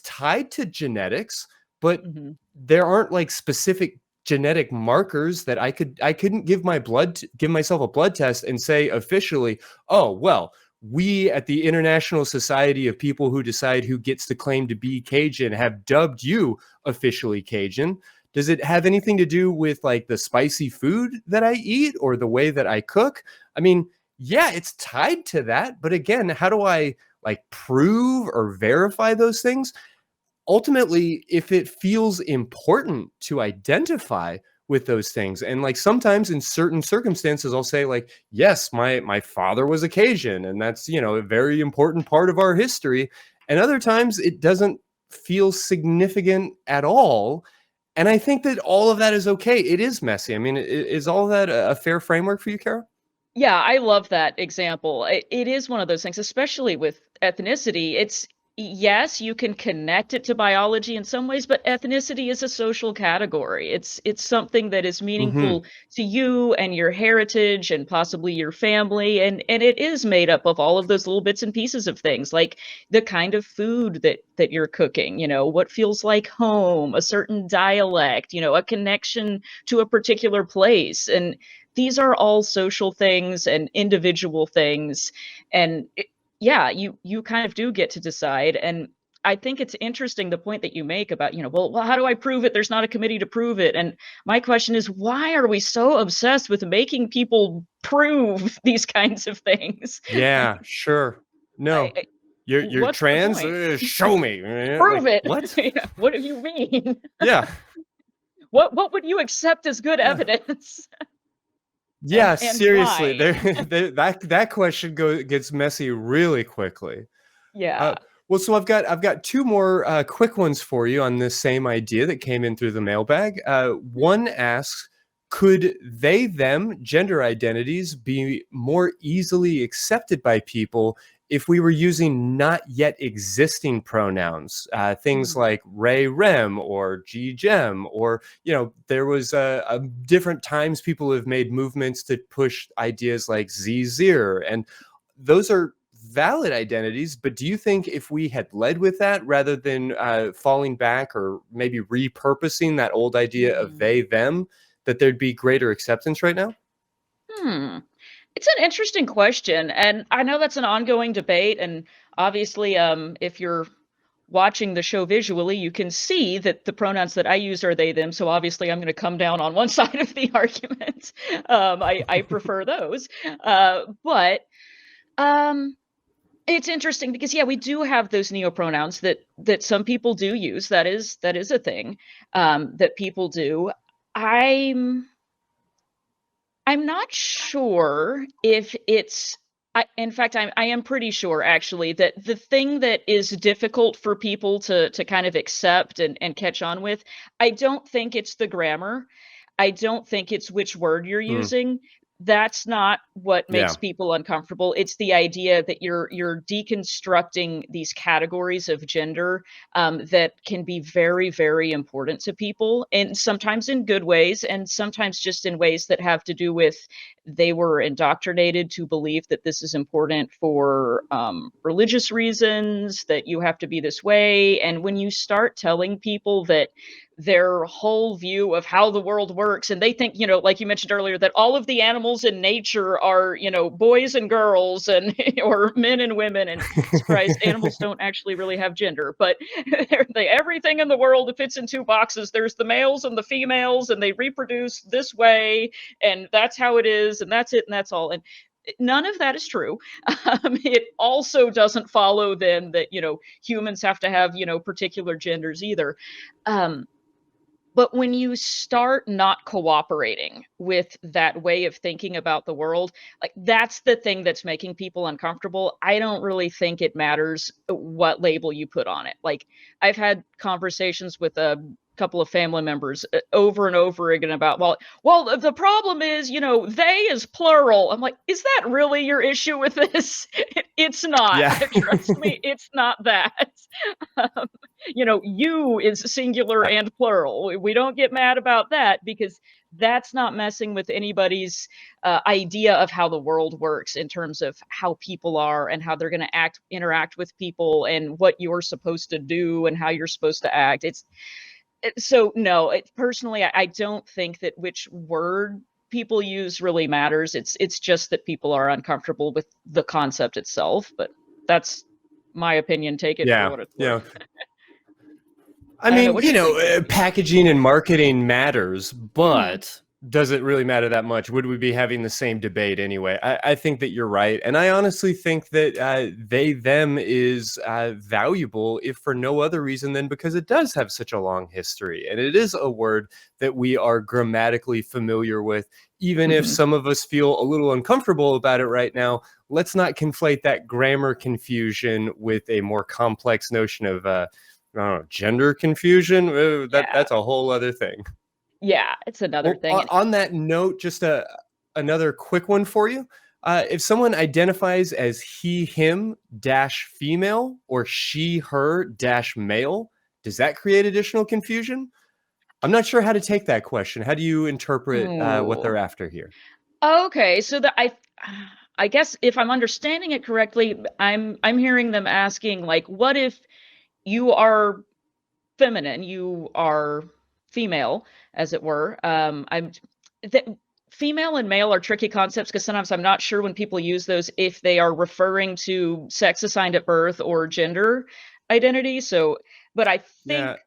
tied to genetics, but Mhm. there aren't like specific genetic markers that I couldn't give myself a blood test and say officially, oh, well, we at the International Society of People Who Decide Who Gets to Claim to Be Cajun have dubbed you officially Cajun. Does it have anything to do with like the spicy food that I eat or the way that I cook? I mean, yeah, it's tied to that. But again, how do I like prove or verify those things? Ultimately, if it feels important to identify with those things, and like sometimes in certain circumstances I'll say like, yes, my father was Cajun, and that's, a very important part of our history. And other times it doesn't feel significant at all. And I think that all of that is okay. It is messy. I mean, is all of that a fair framework for you, Kara? Yeah, I love that example. It is one of those things, especially with ethnicity, it's yes, you can connect it to biology in some ways, but ethnicity is a social category. It's something that is Hmm. meaningful to you and your heritage and possibly your family, and it is made up of all of those little bits and pieces of things, like the kind of food that you're cooking, what feels like home, a certain dialect, a connection to a particular place. And these are all social things and individual things. And yeah, you kind of do get to decide. And I think it's interesting the point that you make about, well, how do I prove it? There's not a committee to prove it. And my question is, why are we so obsessed with making people prove these kinds of things? Yeah, sure. I, No, I- you're what's the trans. point? Show me. Prove Like it. what? Yeah, what do you mean? Yeah, What would you accept as good yeah, evidence? yeah. And Seriously, why? that question gets messy really quickly. Uh, Yeah. well, so I've got two more quick ones for you on this same idea that came in through the mailbag. One asks, could they them gender identities be more easily accepted by people if we were using not yet existing pronouns, things Mm. like Ray Rem or G Gem, or there was different times people have made movements to push ideas like Z Zir, and those are valid identities. But do you think if we had led with that rather than falling back or maybe repurposing that old idea of Mm. they them, that there'd be greater acceptance right now? Hmm. It's an interesting question, and I know that's an ongoing debate. And obviously, if you're watching the show visually, you can see that the pronouns that I use are they, them. So obviously, I'm going to come down on one side of the argument. I prefer those, but um, it's interesting because yeah, we do have those neopronouns that some people do use. That is a thing that people do. I'm I'm not sure if it's in fact, I am pretty sure actually that the thing that is difficult for people to kind of accept and catch on with, I don't think it's the grammar. I don't think it's which word you're Hmm. using. That's not what makes Yeah. people uncomfortable. It's the idea that you're deconstructing these categories of gender that can be very, very important to people, and sometimes in good ways, and sometimes just in ways that have to do with they were indoctrinated to believe that this is important for religious reasons, that you have to be this way. And when you start telling people that their whole view of how the world works, and they think, like you mentioned earlier, that all of the animals in nature are, boys and girls and or men and women, and surprise, animals don't actually really have gender, but everything in the world fits in two boxes. There's the males and the females, and they reproduce this way, and that's how it is, and that's it, and that's all. And none of that is true. It also doesn't follow then that humans have to have particular genders either. Um, but when you start not cooperating with that way of thinking about the world, like that's the thing that's making people uncomfortable. I don't really think it matters what label you put on it. Like I've had conversations with a couple of family members over and over again about, well, the problem is, they is plural. I'm like, is that really your issue with this? It's not. Yeah. Trust me, it's not that. Um, you is singular I- and plural. We don't get mad about that because that's not messing with anybody's idea of how the world works in terms of how people are and how they're going to interact with people and what you're supposed to do and how you're supposed to act. So no, personally, I don't think that which word people use really matters. It's just that people are uncomfortable with the concept itself. But that's my opinion. Take it for yeah. what it's Yeah. worth. I I don't know. mean, What do you think? packaging and marketing matters, Hmm. but does it really matter that much? Would we be having the same debate anyway? I think that you're right. And I honestly think that they, them is valuable, if for no other reason than because it does have such a long history. And it is a word that we are grammatically familiar with. Even if Hmm. some of us feel a little uncomfortable about it right now, let's not conflate that grammar confusion with a more complex notion of I don't know, gender confusion. Yeah. That's a whole other thing. Yeah. It's another Well, thing. And on that note, just another quick one for you. If someone identifies as he, him dash female or she, her dash male, does that create additional confusion? I'm not sure how to take that question. How do you interpret what Ooh. they're after here? Okay, so I guess if I'm understanding it correctly, I'm hearing them asking like, what if you are feminine, you are female, as it were. Female and male are tricky concepts because sometimes I'm not sure when people use those if they are referring to sex assigned at birth or gender identity. So, but I Yeah, think,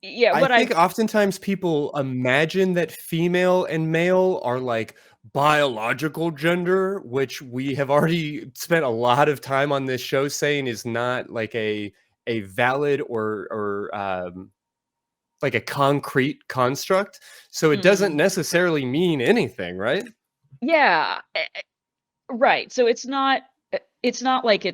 yeah, I what I think oftentimes people imagine that female and male are like biological gender, which we have already spent a lot of time on this show saying is not like a valid or like a concrete construct. So it doesn't Mhm. necessarily mean anything, right? Yeah, right. So it's not like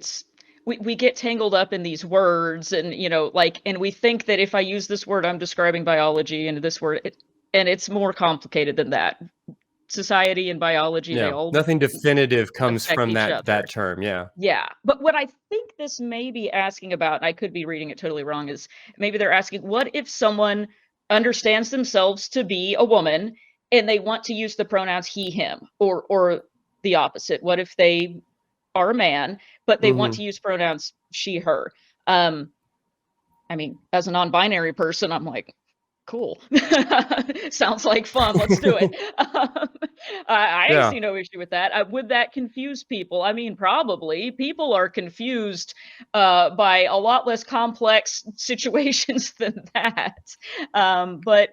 we get tangled up in these words and like and we think that if I use this word I'm describing biology and this word and it's more complicated than that. Society and biology, they Yeah, all nothing definitive comes affect from each that other. term. Yeah. Yeah, but what I think this may be asking about, and I could be reading it totally wrong, is maybe they're asking, what if someone understands themselves to be a woman and they want to use the pronouns he, him, or the opposite? What if they are a man, but they want Hmm. to use pronouns she, her? Um, I mean, as a non-binary person, I'm like, cool. Sounds like fun. Let's do it. I Yeah. see no issue with that. Would that confuse people? I mean, probably. People are confused by a lot less complex situations than that. But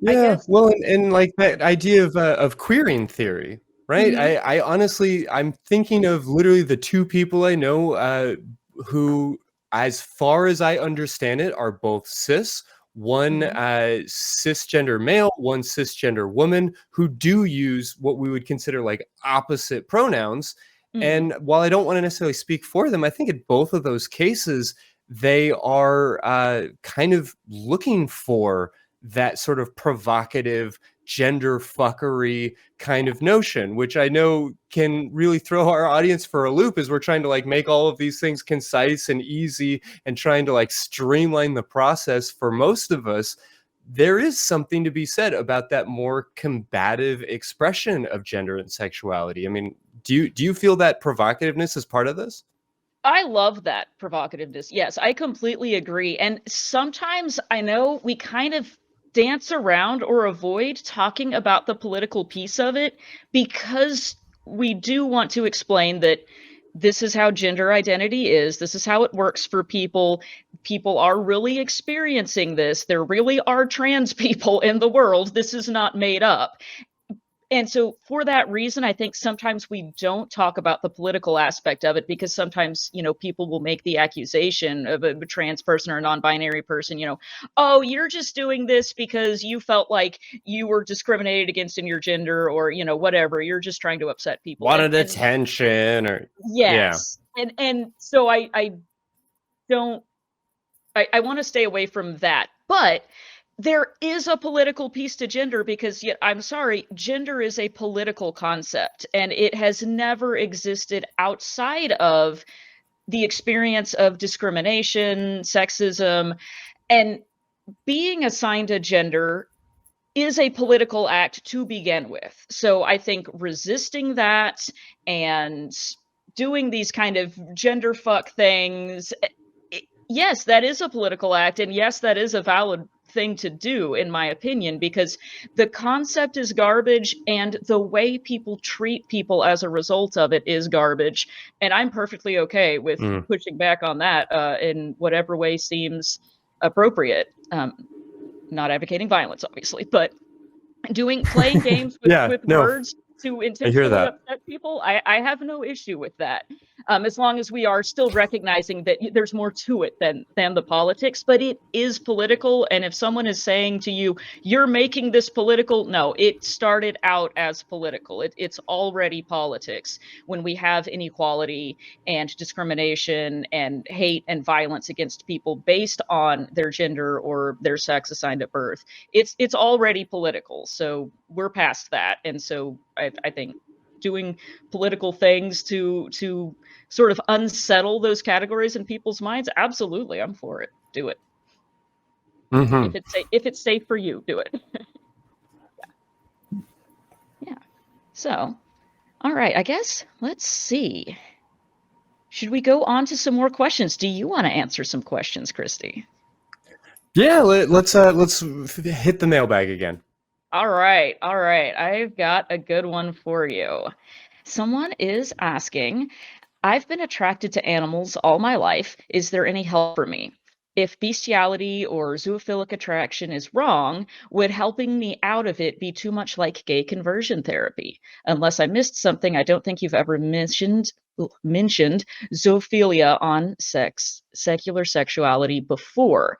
I Yeah, guess. well, and like that idea of queering theory, right? Mhm. I honestly, I'm thinking of literally the two people I know who, as far as I understand it, are both cis. One Mhm. cisgender male, one cisgender woman, who do use what we would consider like opposite pronouns. Mhm. And while I don't want to necessarily speak for them, I think in both of those cases, they are kind of looking for that sort of provocative gender fuckery kind of notion, which I know can really throw our audience for a loop as we're trying to like make all of these things concise and easy and trying to like streamline the process for most of us. There is something to be said about that more combative expression of gender and sexuality. I mean, do you feel that provocativeness is part of this? I love that provocativeness. Yes, I completely agree. And sometimes I know we kind of dance around or avoid talking about the political piece of it because we do want to explain that this is how gender identity is. This is how it works for people. People are really experiencing this. There really are trans people in the world. This is not made up. And so for that reason, I think sometimes we don't talk about the political aspect of it because sometimes, people will make the accusation of a trans person or a non-binary person, oh, you're just doing this because you felt like you were discriminated against in your gender or, whatever. You're just trying to upset people. And Wanted attention or yeah. yes. And so I don't I want to stay away from that. But there is a political piece to gender because yet I'm sorry, gender is a political concept and it has never existed outside of the experience of discrimination, sexism, and being assigned a gender is a political act to begin with. So I think resisting that and doing these kind of gender fuck things, yes, that is a political act. And yes, that is a valid thing to do, in my opinion, because the concept is garbage and the way people treat people as a result of it is garbage. And I'm perfectly okay with Mm. pushing back on that in whatever way seems appropriate. Not advocating violence, obviously, but playing games Yeah, with no, words to I hear intentionally that. upset people, I have no issue with that. As long as we are still recognizing that there's more to it than the politics, but it is political. And if someone is saying to you, "You're making this political," no, it started out as political. It's already politics when we have inequality and discrimination and hate and violence against people based on their gender or their sex assigned at birth. It's already political, so we're past that. And so I think, doing political things to sort of unsettle those categories in people's minds, absolutely, I'm for it. Do it. Mhm. If it's safe for you, do it. Yeah. So, all right, I guess let's see. Should we go on to some more questions? Do you want to answer some questions, Christy? Yeah, let's hit the mailbag again. All right, all right. I've got a good one for you. Someone is asking, I've been attracted to animals all my life. Is there any help for me? If bestiality or zoophilic attraction is wrong, would helping me out of it be too much like gay conversion therapy? Unless I missed something, I don't think you've ever mentioned zoophilia on secular sexuality before.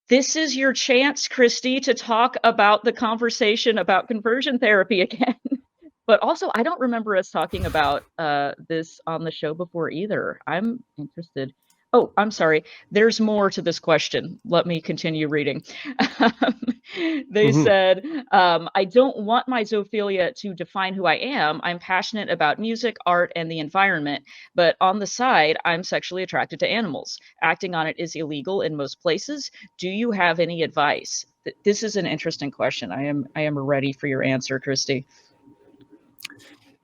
This is your chance, Christy, to talk about the conversation about conversion therapy again. But also, I don't remember us talking about this on the show before either. I'm interested. Oh, I'm sorry. There's more to this question. Let me continue reading. They Mhm. said, I don't want my zoophilia to define who I am. I'm passionate about music, art, and the environment. But on the side, I'm sexually attracted to animals. Acting on it is illegal in most places. Do you have any advice? This is an interesting question. I am ready for your answer, Christy.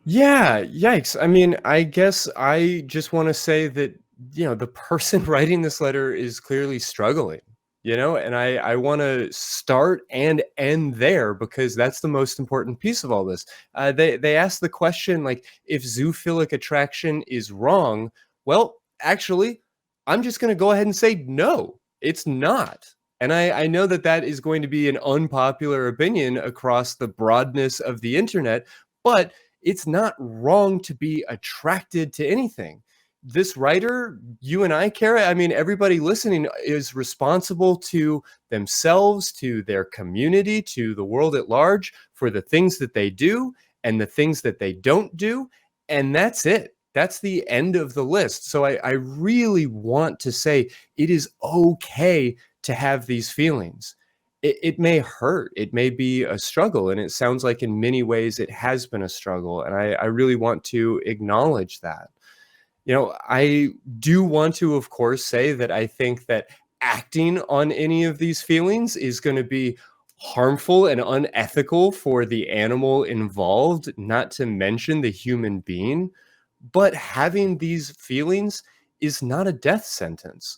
Yeah, yikes. I mean, I guess I just want to say that, the person writing this letter is clearly struggling, and I want to start and end there because that's the most important piece of all this. They asked the question, like, if zoophilic attraction is wrong. Well, actually, I'm just going to go ahead and say no, it's not. And I know that that is going to be an unpopular opinion across the broadness of the internet, but it's not wrong to be attracted to anything. This writer, you and I, Kara, I mean, everybody listening is responsible to themselves, to their community, to the world at large for the things that they do and the things that they don't do. And that's it. That's the end of the list. So I really want to say it is okay to have these feelings. It may hurt. It may be a struggle. And it sounds like in many ways it has been a struggle. And I really want to acknowledge that. I do want to, of course, say that I think that acting on any of these feelings is going to be harmful and unethical for the animal involved, not to mention the human being. But having these feelings is not a death sentence.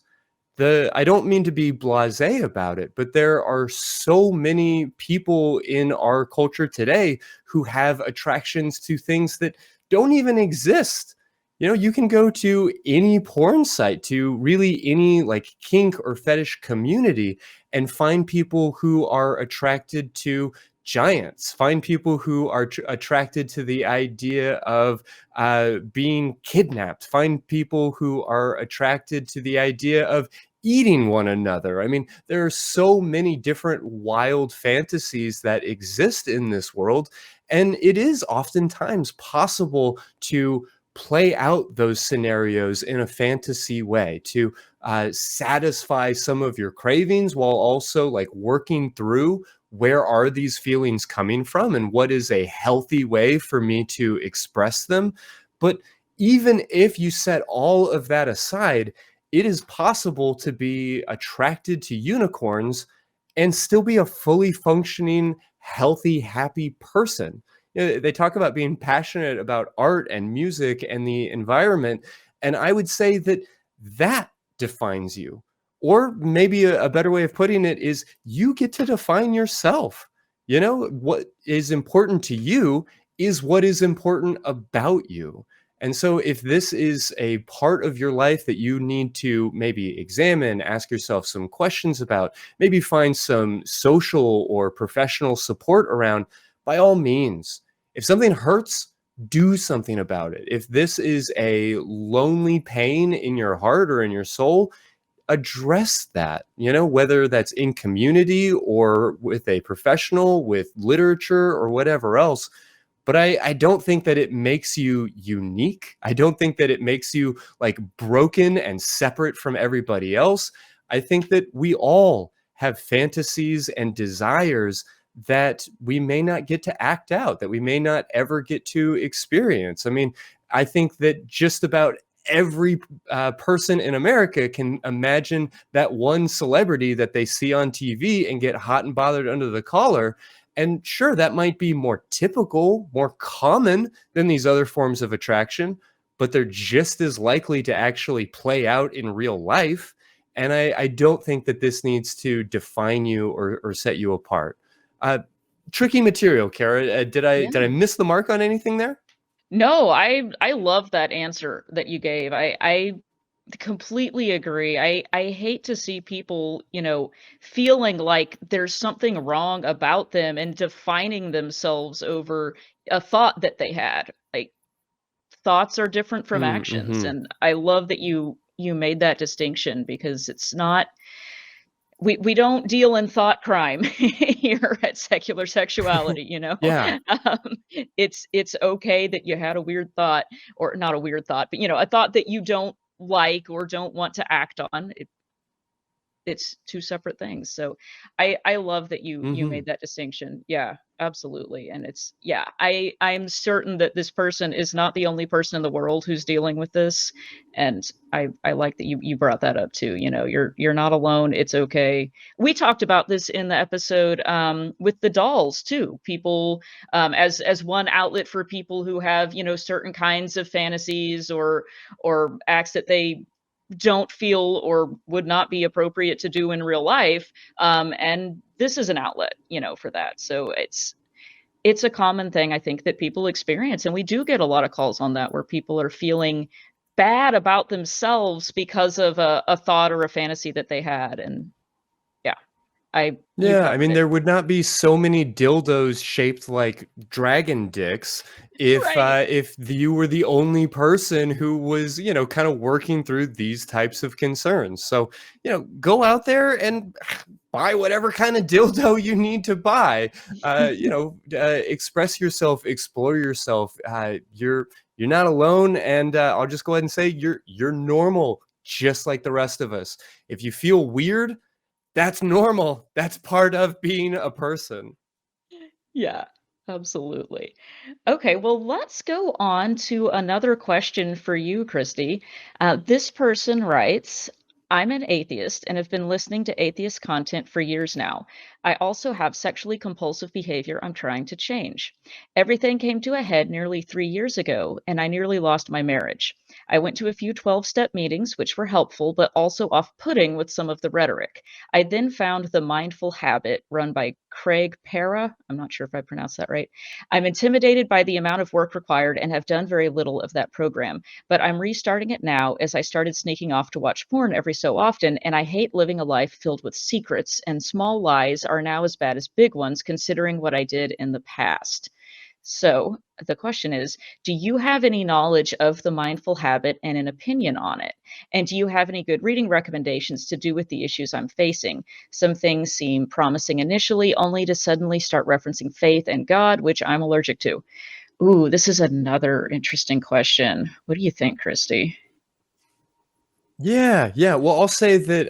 I don't mean to be blasé about it, but there are so many people in our culture today who have attractions to things that don't even exist. You can go to any porn site, to really any like kink or fetish community, and find people who are attracted to giants, find people who are attracted to the idea of being kidnapped, find people who are attracted to the idea of eating one another. I mean, there are so many different wild fantasies that exist in this world, and it is oftentimes possible to play out those scenarios in a fantasy way to satisfy some of your cravings while also like working through where are these feelings coming from and what is a healthy way for me to express them. But even if you set all of that aside, it is possible to be attracted to unicorns and still be a fully functioning, healthy, happy person. They talk about being passionate about art and music and the environment. And I would say that that defines you. Or maybe a better way of putting it is you get to define yourself. What is important to you is what is important about you. And so if this is a part of your life that you need to maybe examine, ask yourself some questions about, maybe find some social or professional support around, by all means. If something hurts, do something about it. If this is a lonely pain in your heart or in your soul, address that, whether that's in community or with a professional, with literature or whatever else. But I don't think that it makes you unique. I don't think that it makes you like broken and separate from everybody else. I think that we all have fantasies and desires that we may not get to act out, that we may not ever get to experience. I mean, I think that just about every person in America can imagine that one celebrity that they see on TV and get hot and bothered under the collar. And sure, that might be more typical, more common than these other forms of attraction, but they're just as likely to actually play out in real life. And I don't think that this needs to define you or set you apart. Tricky material, Kara. Did I miss the mark on anything there? No, I love that answer that you gave. I completely agree. I hate to see people, feeling like there's something wrong about them and defining themselves over a thought that they had. Like, thoughts are different from actions, and I love that you made that distinction, because it's not, we don't deal in thought crime here at Secular Sexuality, Yeah. It's okay that you had a weird thought, or not a weird thought, but a thought that you don't like or don't want to act on. It's two separate things. So I love that you made that distinction. Yeah, absolutely. And I'm certain that this person is not the only person in the world who's dealing with this. And I like that you brought that up too. You're not alone. It's okay. We talked about this in the episode with the dolls too. People as one outlet for people who have, certain kinds of fantasies or acts that they don't feel or would not be appropriate to do in real life, and this is an outlet, for that. So it's a common thing, I think, that people experience, and we do get a lot of calls on that, where people are feeling bad about themselves because of a thought or a fantasy that they had. And I mean, there would not be so many dildos shaped like dragon dicks if Right. if you were the only person who was, kind of working through these types of concerns. So, go out there and buy whatever kind of dildo you need to buy. Express yourself, explore yourself. You're not alone, and I'll just go ahead and say you're normal, just like the rest of us. If you feel weird, that's normal. That's part of being a person. Yeah, absolutely. Okay, well, let's go on to another question for you, Christy. This person writes, I'm an atheist and have been listening to atheist content for years now. I also have sexually compulsive behavior I'm trying to change. Everything came to a head nearly 3 years ago, and I nearly lost my marriage. I went to a few 12-step meetings, which were helpful, but also off-putting with some of the rhetoric. I then found the Mindful Habit, run by Craig Para. I'm not sure if I pronounced that right. I'm intimidated by the amount of work required and have done very little of that program, but I'm restarting it now, as I started sneaking off to watch porn every so often, and I hate living a life filled with secrets, and small lies are now as bad as big ones, considering what I did in the past. So the question is, do you have any knowledge of the Mindful Habit and an opinion on it? And do you have any good reading recommendations to do with the issues I'm facing? Some things seem promising initially, only to suddenly start referencing faith and God, which I'm allergic to. Ooh, this is another interesting question. What do you think, Christy? Yeah. Well, I'll say that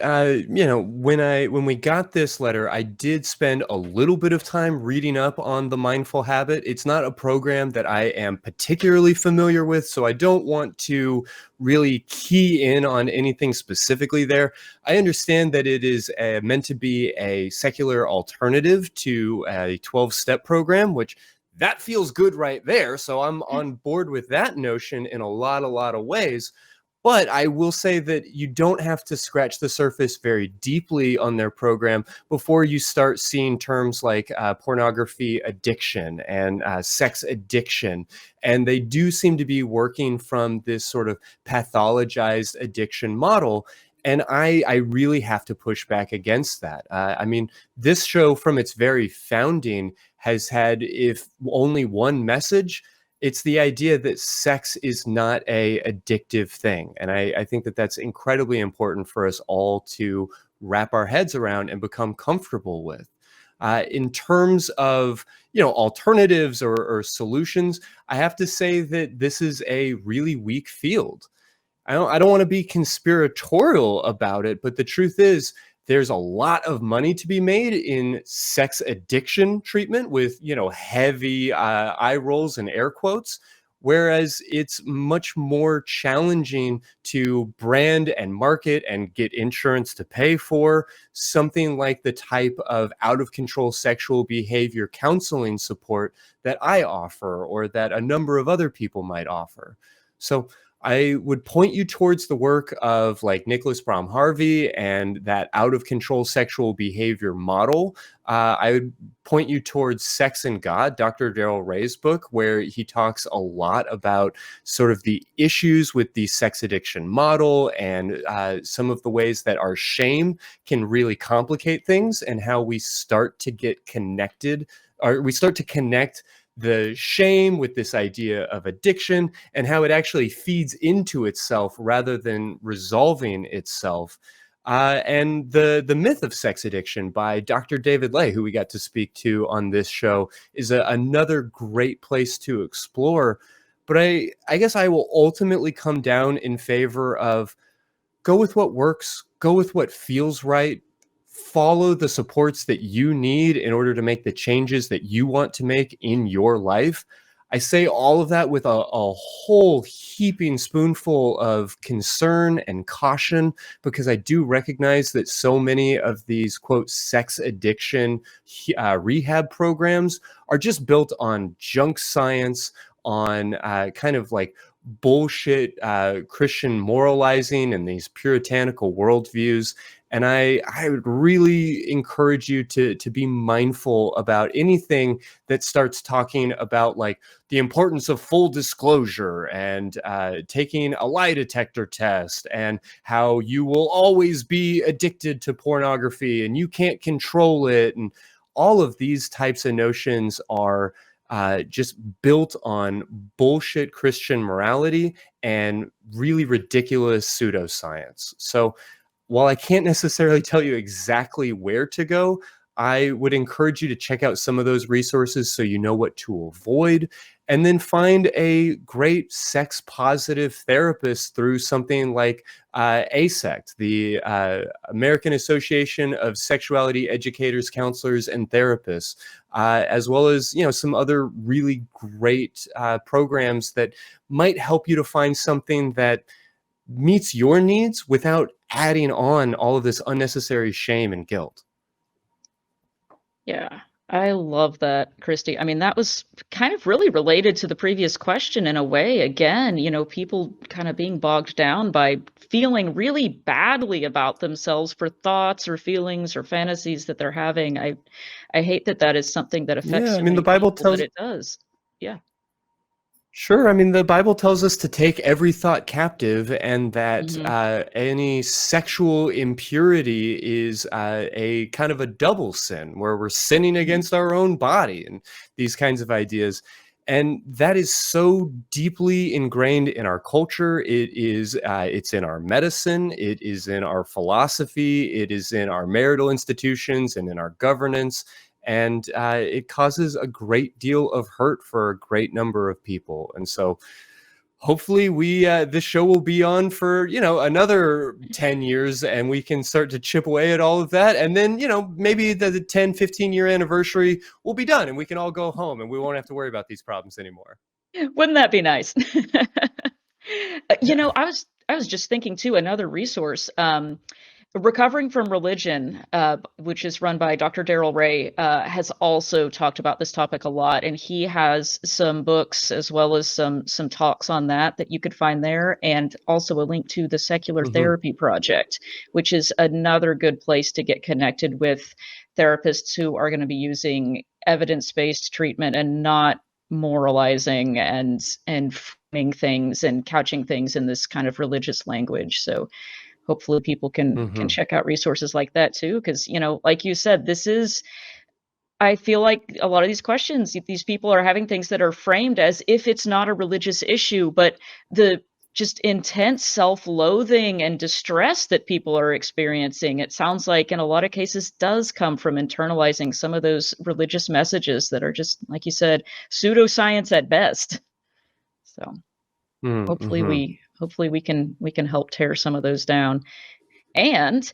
when we got this letter, I did spend a little bit of time reading up on the Mindful Habit. It's not a program that I am particularly familiar with, so I don't want to really key in on anything specifically there. I understand that it is meant to be a secular alternative to a 12-step program, which that feels good right there. So I'm on board with that notion in a lot of ways. But I will say that you don't have to scratch the surface very deeply on their program before you start seeing terms like pornography addiction and sex addiction. And they do seem to be working from this sort of pathologized addiction model. And I really have to push back against that. I mean, this show from its very founding has had, if only one message, it's the idea that sex is not a addictive thing. And I think that that's incredibly important for us all to wrap our heads around and become comfortable with. In terms of, alternatives or solutions, I have to say that this is a really weak field. I don't want to be conspiratorial about it, but the truth is there's a lot of money to be made in sex addiction treatment with, heavy eye rolls and air quotes. Whereas it's much more challenging to brand and market and get insurance to pay for something like the type of out of control sexual behavior counseling support that I offer or that a number of other people might offer. So I would point you towards the work of like Nicholas Brom Harvey and that out of control sexual behavior model. I would point you towards Sex and God, Dr. Darrel Ray's book, where he talks a lot about sort of the issues with the sex addiction model and some of the ways that our shame can really complicate things and how we start to get connected, or we start to connect the shame with this idea of addiction and how it actually feeds into itself rather than resolving itself. And the myth of sex addiction by Dr. David Lay, who we got to speak to on this show, is another great place to explore. But I guess I will ultimately come down in favor of go with what works, go with what feels right, follow the supports that you need in order to make the changes that you want to make in your life. I say all of that with a whole heaping spoonful of concern and caution, because I do recognize that so many of these, quote, sex addiction rehab programs are just built on junk science, on kind of like bullshit Christian moralizing and these puritanical worldviews. And I would really encourage you to be mindful about anything that starts talking about like the importance of full disclosure and taking a lie detector test and how you will always be addicted to pornography and you can't control it. And all of these types of notions are just built on bullshit Christian morality and really ridiculous pseudoscience. So while I can't necessarily tell you exactly where to go, I would encourage you to check out some of those resources so you know what to avoid, and then find a great sex positive therapist through something like ASECT, the American Association of Sexuality Educators, Counselors, and Therapists, as well as some other really great programs that might help you to find something that meets your needs without adding on all of this unnecessary shame and guilt. Yeah, I love that, Christy. I mean, that was kind of really related to the previous question in a way. Again, people kind of being bogged down by feeling really badly about themselves for thoughts or feelings or fantasies that they're having. I hate that is something that affects Yeah, I so mean, many the Bible people, but tells it does. Yeah. Sure. I mean, the Bible tells us to take every thought captive, and that Hmm. any sexual impurity is a kind of a double sin, where we're sinning Hmm. against our own body and these kinds of ideas. And that is so deeply ingrained in our culture. It's in our medicine. It is in our philosophy. It is in our marital institutions and in our governance. And it causes a great deal of hurt for a great number of people. And so hopefully this show will be on for another 10 years, and we can start to chip away at all of that, and then maybe the 10-15 year anniversary will be done and we can all go home and we won't have to worry about these problems anymore. Wouldn't that be nice? Yeah. I was just thinking too, another resource, Recovering from Religion, which is run by Dr. Darrel Ray, has also talked about this topic a lot, and he has some books as well as some talks on that you could find there, and also a link to the Secular Hmm. Therapy Project, which is another good place to get connected with therapists who are going to be using evidence-based treatment and not moralizing and framing things and couching things in this kind of religious language. So hopefully people can Hmm. check out resources like that too, because like you said, this is, I feel like a lot of these questions, these people are having things that are framed as if it's not a religious issue, but the just intense self-loathing and distress that people are experiencing, it sounds like in a lot of cases does come from internalizing some of those religious messages that are just, like you said, pseudoscience at best. So hopefully Hmm. we hopefully we can help tear some of those down. And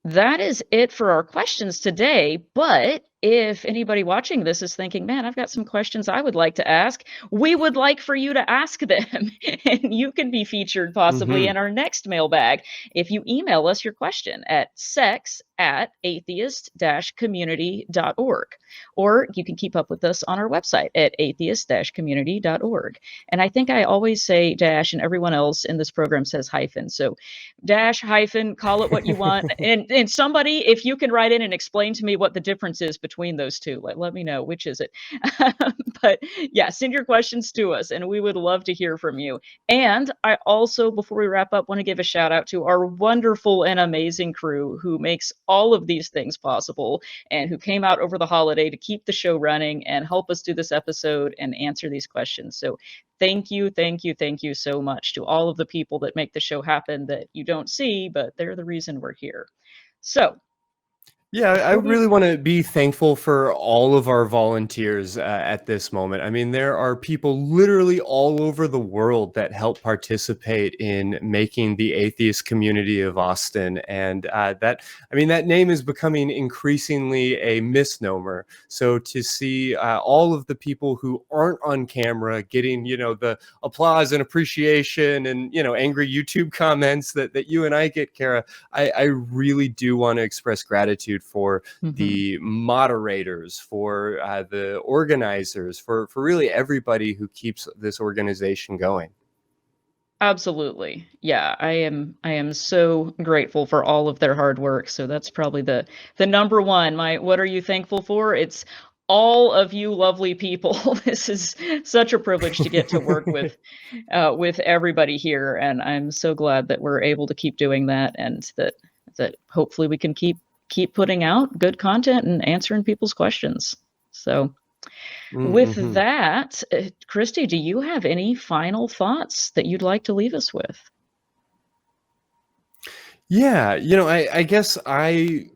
That is it for our questions today. But if anybody watching this is thinking, man, I've got some questions I would like to ask, we would like for you to ask them. And you can be featured possibly Mhm. in our next mailbag if you email us your question at sex@atheist-community.org. Or you can keep up with us on our website at atheist-community.org. And I think I always say dash, and everyone else in this program says hyphen. So dash, hyphen, call it what you want. And somebody, if you can write in and explain to me what the difference is between those two, let me know which is it. But yeah, send your questions to us and we would love to hear from you. And I also, before we wrap up, want to give a shout out to our wonderful and amazing crew who makes all of these things possible and who came out over the holiday to keep the show running and help us do this episode and answer these questions. So thank you, thank you, thank you so much to all of the people that make the show happen that you don't see, but they're the reason we're here. So, Yeah, I before we really want to be thankful for all of our volunteers at this moment. I mean, there are people literally all over the world that help participate in making the atheist community of Austin. And that name is becoming increasingly a misnomer. So to see all of the people who aren't on camera getting, the applause and appreciation and, angry YouTube comments that you and I get, Kara, I really do want to express gratitude for the moderators, for the organizers, for really everybody who keeps this organization going. Absolutely. Yeah, I am so grateful for all of their hard work. So that's probably the number one. What are you thankful for? It's all of you lovely people. This is such a privilege to get to work with everybody here, and I'm so glad that we're able to keep doing that, and that hopefully we can keep putting out good content and answering people's questions. So with Mm-hmm. that, Christy, do you have any final thoughts that you'd like to leave us with? Yeah, I guess I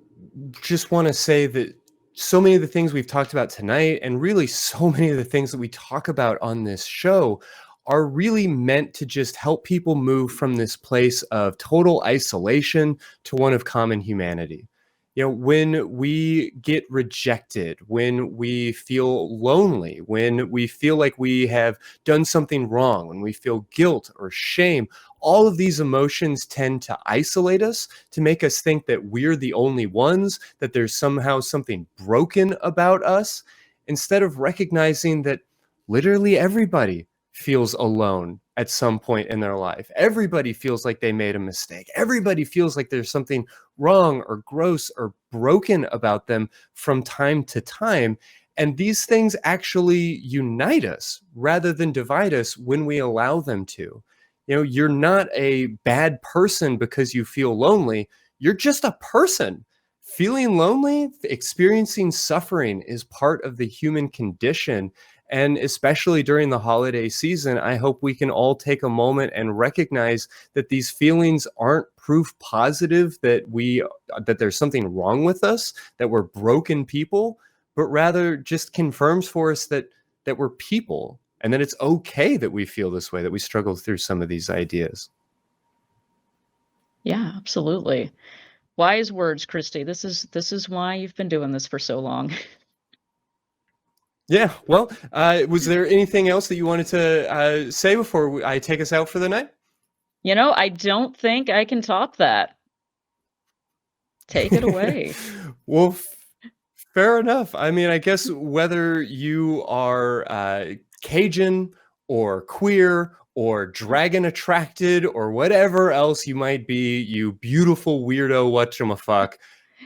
just want to say that so many of the things we've talked about tonight, and really so many of the things that we talk about on this show, are really meant to just help people move from this place of total isolation to one of common humanity. When we get rejected, when we feel lonely, when we feel like we have done something wrong, when we feel guilt or shame, all of these emotions tend to isolate us, to make us think that we're the only ones, that there's somehow something broken about us, instead of recognizing that literally everybody feels alone at some point in their life. Everybody feels like they made a mistake. Everybody feels like there's something wrong or gross or broken about them from time to time. And these things actually unite us rather than divide us when we allow them to. You're not a bad person because you feel lonely. You're just a person. Feeling lonely, experiencing suffering is part of the human condition. And especially during the holiday season, I hope we can all take a moment and recognize that these feelings aren't proof positive that there's something wrong with us, that we're broken people, but rather just confirms for us that we're people, and that it's okay that we feel this way, that we struggle through some of these ideas. Yeah, absolutely. Wise words, Christy. This is why you've been doing this for so long. Yeah, well, was there anything else that you wanted to say before I take us out for the night? I don't think I can top that. Take it away. Well, fair enough. I mean, I guess whether you are Cajun or queer or dragon attracted or whatever else you might be, you beautiful weirdo whatchamafuck,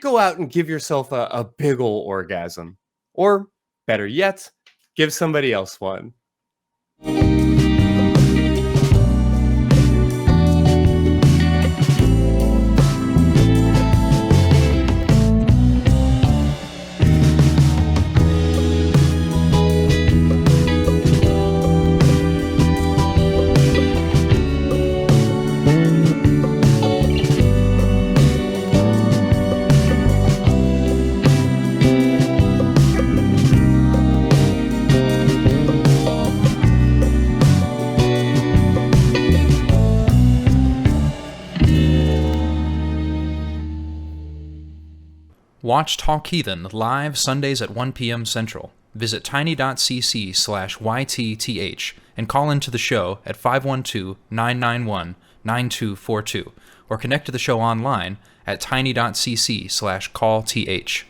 go out and give yourself a big ol' orgasm. Or better yet, give somebody else one. Watch Talk Heathen live Sundays at 1 p.m. Central. Visit tiny.cc/YTTH and call into the show at 512-991-9242 or connect to the show online at tiny.cc/callth.